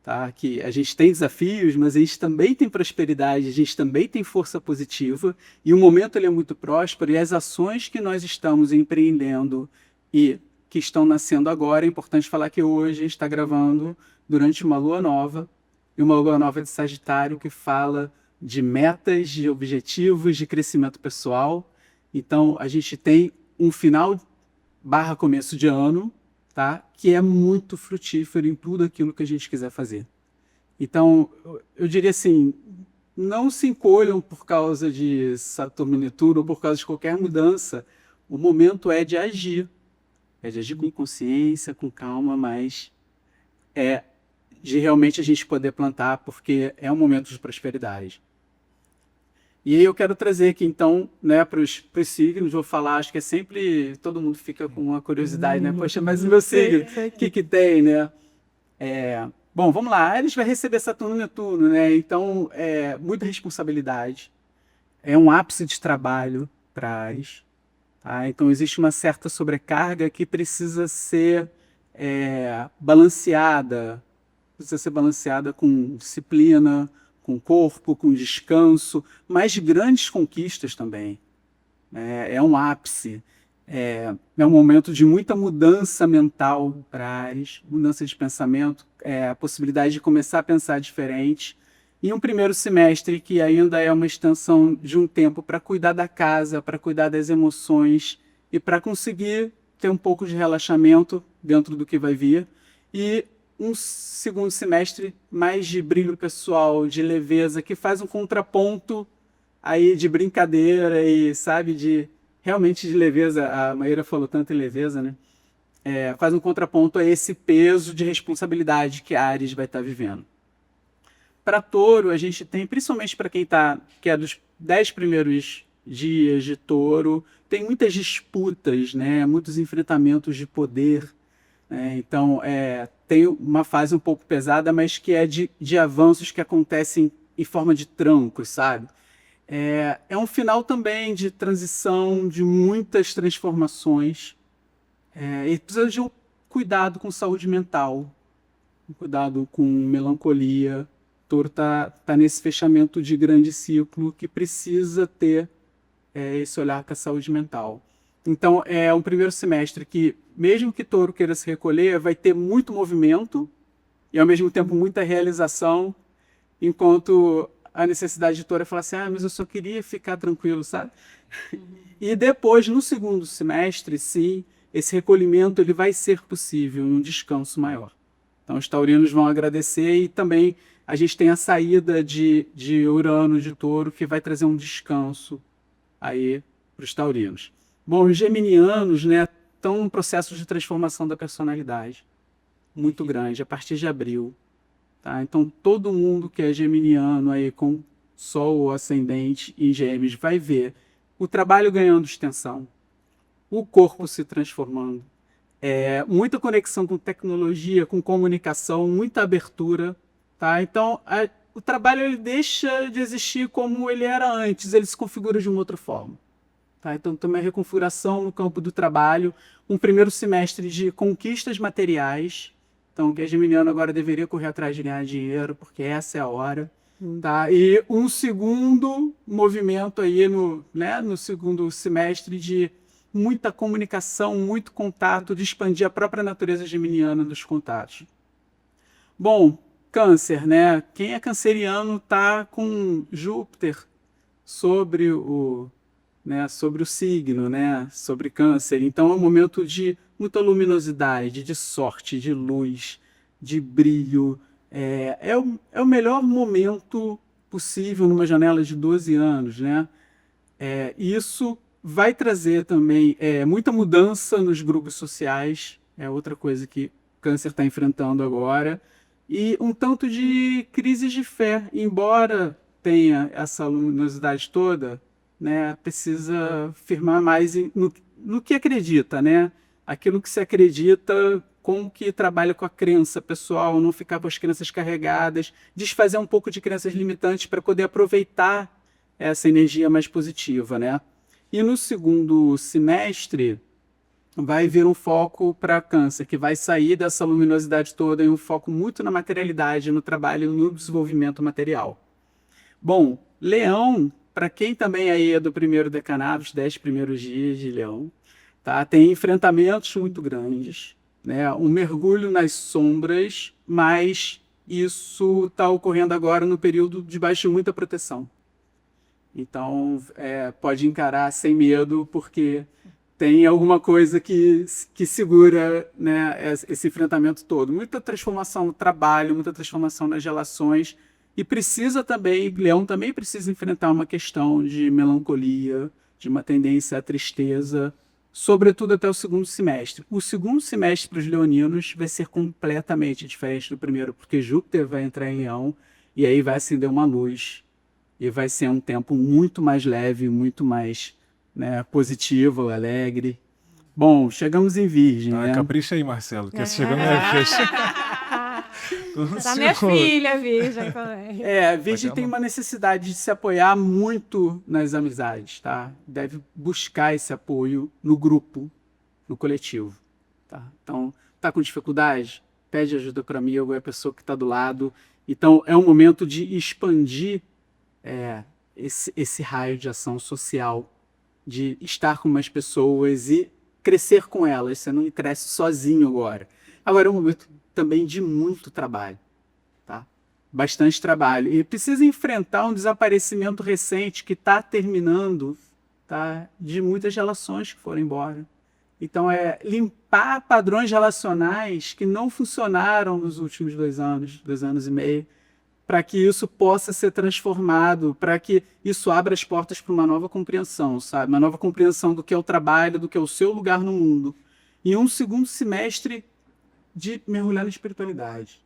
tá? Que a gente tem desafios, mas a gente também tem prosperidade, a gente também tem força positiva, e o momento ele é muito próspero, e as ações que nós estamos empreendendo e que estão nascendo agora, é importante falar que hoje a gente está gravando durante uma lua nova, e uma lua nova de Sagitário que fala de metas, de objetivos, de crescimento pessoal. Então, a gente tem um final / começo de ano, tá? Que é muito frutífero em tudo aquilo que a gente quiser fazer. Então, eu diria assim, não se encolham por causa de Saturno e Netuno ou por causa de qualquer mudança. O momento é de agir. É de agir com consciência, com calma, mas de realmente a gente poder plantar, porque é um momento de prosperidade. E aí eu quero trazer aqui, então, né, para os signos, vou falar, acho que sempre, todo mundo fica com uma curiosidade, né? Poxa, mas o meu signo, o que tem, né? Bom, vamos lá. Ares vai receber Saturno e Netuno, né? Então, muita responsabilidade. É um ápice de trabalho para Ares. Tá? Então, existe uma certa sobrecarga que precisa ser balanceada. Precisa ser balanceada com disciplina, com corpo, com descanso, mas grandes conquistas também. É um ápice. É um momento de muita mudança mental para Ares, mudança de pensamento, a possibilidade de começar a pensar diferente. E um primeiro semestre que ainda é uma extensão de um tempo para cuidar da casa, para cuidar das emoções e para conseguir ter um pouco de relaxamento dentro do que vai vir. E um segundo semestre mais de brilho pessoal, de leveza, que faz um contraponto aí de brincadeira e, sabe, realmente de leveza. A Maíra falou tanto em leveza, né? Faz um contraponto a esse peso de responsabilidade que Ares vai estar vivendo. Para Touro, a gente tem, principalmente para quem que é dos 10 primeiros dias de Touro, tem muitas disputas, né? Muitos enfrentamentos de poder. Então, tem uma fase um pouco pesada, mas que é de avanços que acontecem em forma de trancos, sabe? É um final também de transição, de muitas transformações. E precisa de um cuidado com saúde mental, um cuidado com melancolia. Touro está nesse fechamento de grande ciclo que precisa ter esse olhar com a saúde mental. Então, é um primeiro semestre que, mesmo que Touro queira se recolher, vai ter muito movimento e, ao mesmo tempo, muita realização, enquanto a necessidade de Touro é falar assim, mas eu só queria ficar tranquilo, sabe? E depois, no segundo semestre, sim, esse recolhimento ele vai ser possível, um descanso maior. Então, os taurinos vão agradecer e também a gente tem a saída de Urano, de Touro, que vai trazer um descanso aí para os taurinos. Bom, os geminianos, né, estão num processo de transformação da personalidade muito grande, a partir de abril. Tá? Então, todo mundo que é geminiano aí, com Sol ou Ascendente em Gêmeos, vai ver o trabalho ganhando extensão, o corpo se transformando, muita conexão com tecnologia, com comunicação, muita abertura. Tá? Então, o trabalho ele deixa de existir como ele era antes, ele se configura de uma outra forma. Tá? Então, também a reconfiguração no campo do trabalho, um primeiro semestre de conquistas materiais. Então, que a geminiano agora deveria correr atrás de ganhar dinheiro, porque essa é a hora. Tá? E um segundo movimento aí no segundo semestre de muita comunicação, muito contato, de expandir a própria natureza geminiana dos contatos. Bom, Câncer, né? Quem é canceriano está com Júpiter sobre o signo, né? Sobre Câncer. Então é um momento de muita luminosidade, de sorte, de luz, de brilho. É o melhor momento possível numa janela de 12 anos, né? Isso vai trazer também muita mudança nos grupos sociais. É outra coisa que Câncer está enfrentando agora. E um tanto de crises de fé, embora tenha essa luminosidade toda, né, precisa firmar mais no que acredita, né? Aquilo que se acredita, como que trabalha com a crença pessoal, não ficar com as crenças carregadas, desfazer um pouco de crenças limitantes para poder aproveitar essa energia mais positiva, né? E no segundo semestre vai vir um foco para Câncer, que vai sair dessa luminosidade toda e um foco muito na materialidade, no trabalho, no desenvolvimento material. Bom, Leão, para quem também aí é do primeiro decanato, os 10 primeiros dias de Leão, tá? Tem enfrentamentos muito grandes, né? Um mergulho nas sombras, mas isso está ocorrendo agora no período debaixo de muita proteção. Então, pode encarar sem medo, porque tem alguma coisa que segura, né, esse enfrentamento todo. Muita transformação no trabalho, muita transformação nas relações. E precisa também, Leão também precisa enfrentar uma questão de melancolia, de uma tendência à tristeza, sobretudo até o segundo semestre. O segundo semestre para os leoninos vai ser completamente diferente do primeiro, porque Júpiter vai entrar em Leão e aí vai acender uma luz. E vai ser um tempo muito mais leve, muito mais, né, positivo, alegre. Bom, chegamos em Virgem, né? Capricha aí, Marcelo, que chegando na fecha. Da minha filha, virgem também. A Virgem tem uma necessidade de se apoiar muito nas amizades, tá? Deve buscar esse apoio no grupo, no coletivo, tá? Então, tá com dificuldade? Pede ajuda para amigo, é a pessoa que está do lado. Então, é um momento de expandir esse raio de ação social, de estar com mais pessoas e crescer com elas. Você não cresce sozinho agora. Agora é um momento também de muito trabalho, tá? Bastante trabalho. E precisa enfrentar um desaparecimento recente que está terminando, tá? De muitas relações que foram embora. Então, é limpar padrões relacionais que não funcionaram nos últimos 2 anos e meio, para que isso possa ser transformado, para que isso abra as portas para uma nova compreensão, sabe? Uma nova compreensão do que é o trabalho, do que é o seu lugar no mundo. E um segundo semestre de mergulhar na espiritualidade.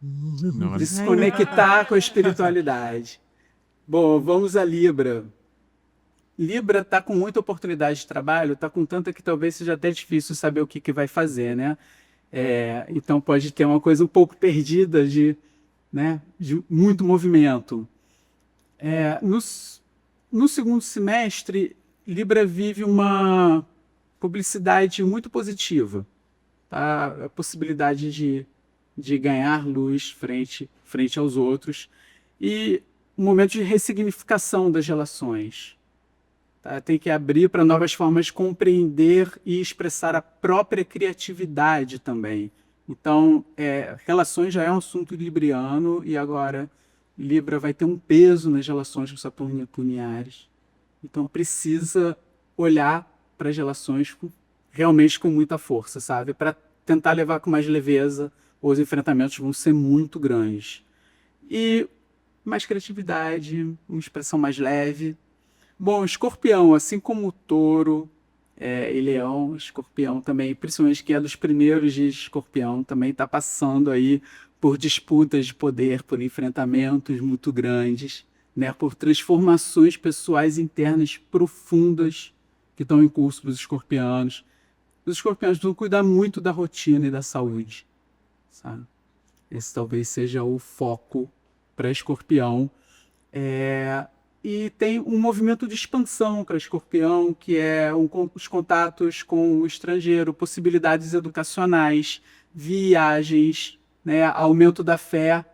De se conectar com a espiritualidade. Bom, vamos a Libra. Libra está com muita oportunidade de trabalho, está com tanta que talvez seja até difícil saber o que vai fazer, né? Então pode ter uma coisa um pouco perdida de muito movimento. No segundo semestre, Libra vive uma publicidade muito positiva, tá? A possibilidade de ganhar luz frente aos outros e um momento de ressignificação das relações. Tá? Tem que abrir para novas formas de compreender e expressar a própria criatividade também. Então, relações já é um assunto libriano e agora Libra vai ter um peso nas relações com Saturno e Ares. Então, precisa olhar para as relações realmente com muita força, sabe? Para tentar levar com mais leveza, os enfrentamentos vão ser muito grandes. E mais criatividade, uma expressão mais leve. Bom, Escorpião, assim como o Touro e Leão, Escorpião também, principalmente que é dos primeiros dias de Escorpião, também está passando aí por disputas de poder, por enfrentamentos muito grandes, né, por transformações pessoais internas profundas que estão em curso para os escorpianos. Os escorpianos vão cuidar muito da rotina e da saúde, sabe? Esse talvez seja o foco para Escorpião. E tem um movimento de expansão para Escorpião, que é os contatos com o estrangeiro, possibilidades educacionais, viagens, né, aumento da fé,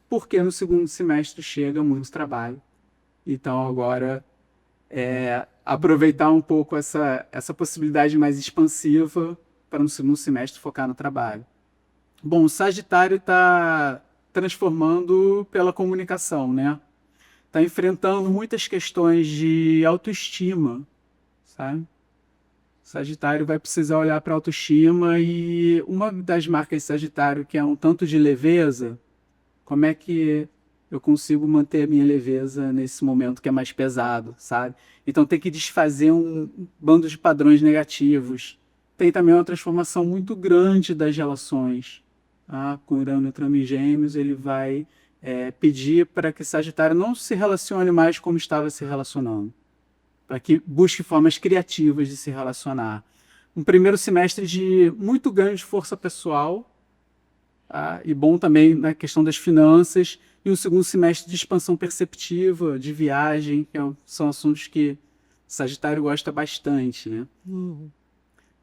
porque no segundo semestre chega muito trabalho. Então agora aproveitar um pouco essa possibilidade mais expansiva para no segundo semestre focar no trabalho. Bom, o Sagitário está transformando pela comunicação, né? Está enfrentando muitas questões de autoestima, sabe? Sagitário vai precisar olhar para a autoestima e uma das marcas de Sagitário, que é um tanto de leveza, como é que eu consigo manter a minha leveza nesse momento que é mais pesado, sabe? Então tem que desfazer um bando de padrões negativos. Tem também uma transformação muito grande das relações. Tá? Com Urano entrando em Gêmeos, ele vai pedir para que Sagitário não se relacione mais como estava se relacionando, para que busque formas criativas de se relacionar. Um primeiro semestre de muito ganho de força pessoal, tá? E bom também na questão das finanças, e um segundo semestre de expansão perceptiva, de viagem, que são assuntos que Sagitário gosta bastante, né?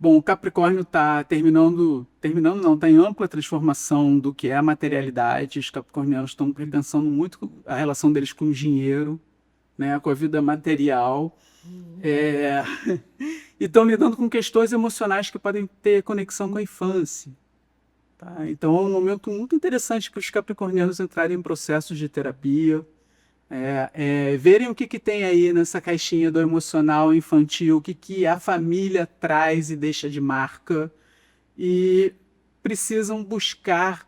Bom, o Capricórnio está está em ampla transformação do que é a materialidade. Os capricornianos estão repensando muito a relação deles com o dinheiro, né, com a vida material. E estão lidando com questões emocionais que podem ter conexão com a infância. Tá? Então é um momento muito interessante para os capricornianos entrarem em processos de terapia, verem o que tem aí nessa caixinha do emocional infantil, o que a família traz e deixa de marca, e precisam buscar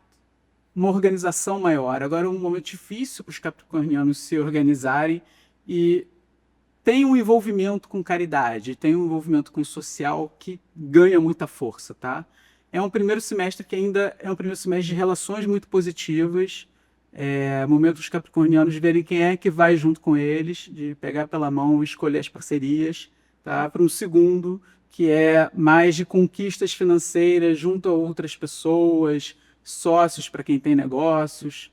uma organização maior. Agora é um momento difícil para os capricornianos se organizarem e tem um envolvimento com caridade, tem um envolvimento com o social que ganha muita força, tá? É um primeiro semestre que ainda é um primeiro semestre de relações muito positivas, momento dos capricornianos verem quem é que vai junto com eles, de pegar pela mão e escolher as parcerias, tá? Para um segundo, que é mais de conquistas financeiras junto a outras pessoas, sócios para quem tem negócios.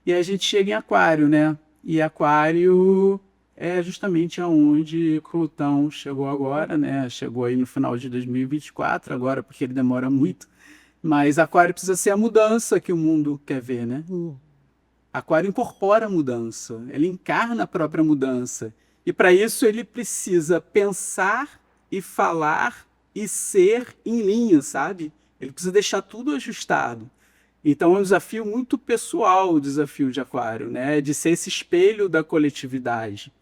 E aí a gente chega em Aquário, né? E Aquário é justamente aonde Plutão chegou agora, né? Chegou aí no final de 2024, agora, porque ele demora muito. Mas Aquário precisa ser a mudança que o mundo quer ver, né? Aquário incorpora a mudança, ele encarna a própria mudança. E para isso ele precisa pensar e falar e ser em linha, sabe? Ele precisa deixar tudo ajustado. Então é um desafio muito pessoal, o desafio de Aquário, né? De ser esse espelho da coletividade.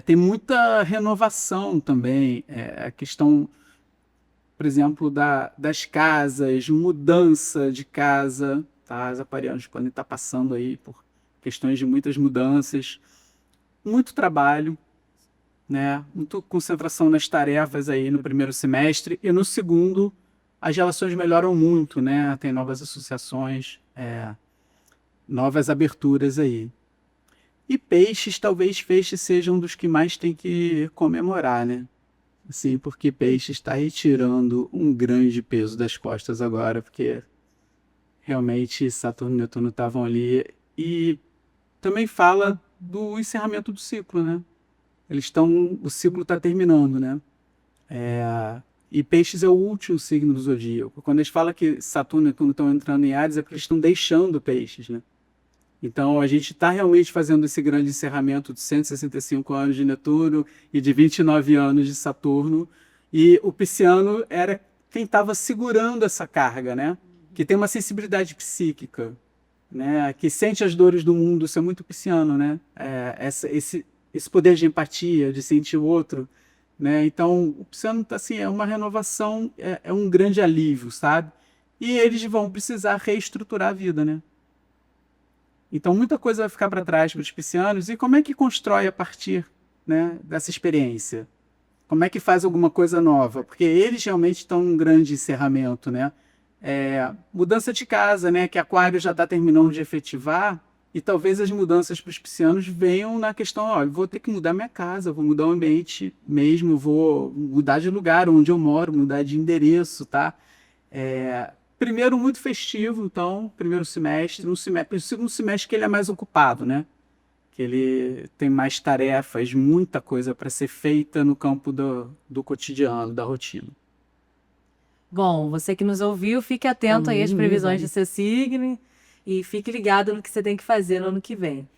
Tem muita renovação também, a questão, por exemplo, das casas, mudança de casa, tá? Os aquarianos podem estar passando aí por questões de muitas mudanças, muito trabalho, né? Muita concentração nas tarefas aí no primeiro semestre, e no segundo as relações melhoram muito, né? Tem novas associações, novas aberturas aí. E peixes, talvez peixes seja um dos que mais tem que comemorar, né? Assim, porque peixes está retirando um grande peso das costas agora, porque realmente Saturno e Netuno estavam ali. E também fala do encerramento do ciclo, né? O ciclo está terminando, né? E Peixes é o último signo do zodíaco. Quando eles falam que Saturno e Netuno estão entrando em Áries, é porque eles estão deixando Peixes, né? Então a gente está realmente fazendo esse grande encerramento de 165 anos de Netuno e de 29 anos de Saturno. E o Pisciano era quem estava segurando essa carga, né? Que tem uma sensibilidade psíquica, né? Que sente as dores do mundo. Isso é muito pisciano, né? Esse poder de empatia, de sentir o outro, né? Então o pisciano tá, assim, é uma renovação, é um grande alívio, sabe? E eles vão precisar reestruturar a vida, né? Então muita coisa vai ficar para trás para os piscianos. E como é que constrói a partir, né, dessa experiência? Como é que faz alguma coisa nova? Porque eles realmente estão num grande encerramento, né? Mudança de casa, né? Que Aquário já está terminando de efetivar, e talvez as mudanças para os piscianos venham na questão, ó, eu vou ter que mudar minha casa, vou mudar o ambiente mesmo, vou mudar de lugar onde eu moro, mudar de endereço, tá? Primeiro muito festivo, então, primeiro semestre, no segundo semestre que ele é mais ocupado, né? Que ele tem mais tarefas, muita coisa para ser feita no campo do cotidiano, da rotina. Bom, você que nos ouviu, fique atento aí às previsões do seu signo e fique ligado no que você tem que fazer no ano que vem.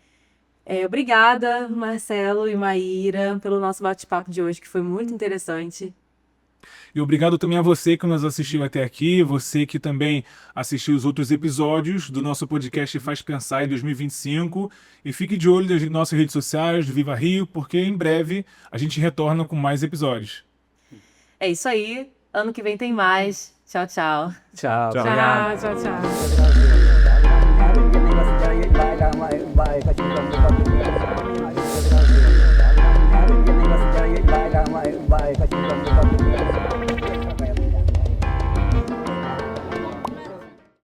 Obrigada, Marcelo e Maíra, pelo nosso bate-papo de hoje, que foi muito interessante. E obrigado também a você que nos assistiu até aqui, você que também assistiu os outros episódios do nosso podcast Faz Pensar em 2025. E fique de olho nas nossas redes sociais, do Viva Rio, porque em breve a gente retorna com mais episódios. É isso aí. Ano que vem tem mais. Tchau, tchau. Tchau. Tchau, tchau, tchau.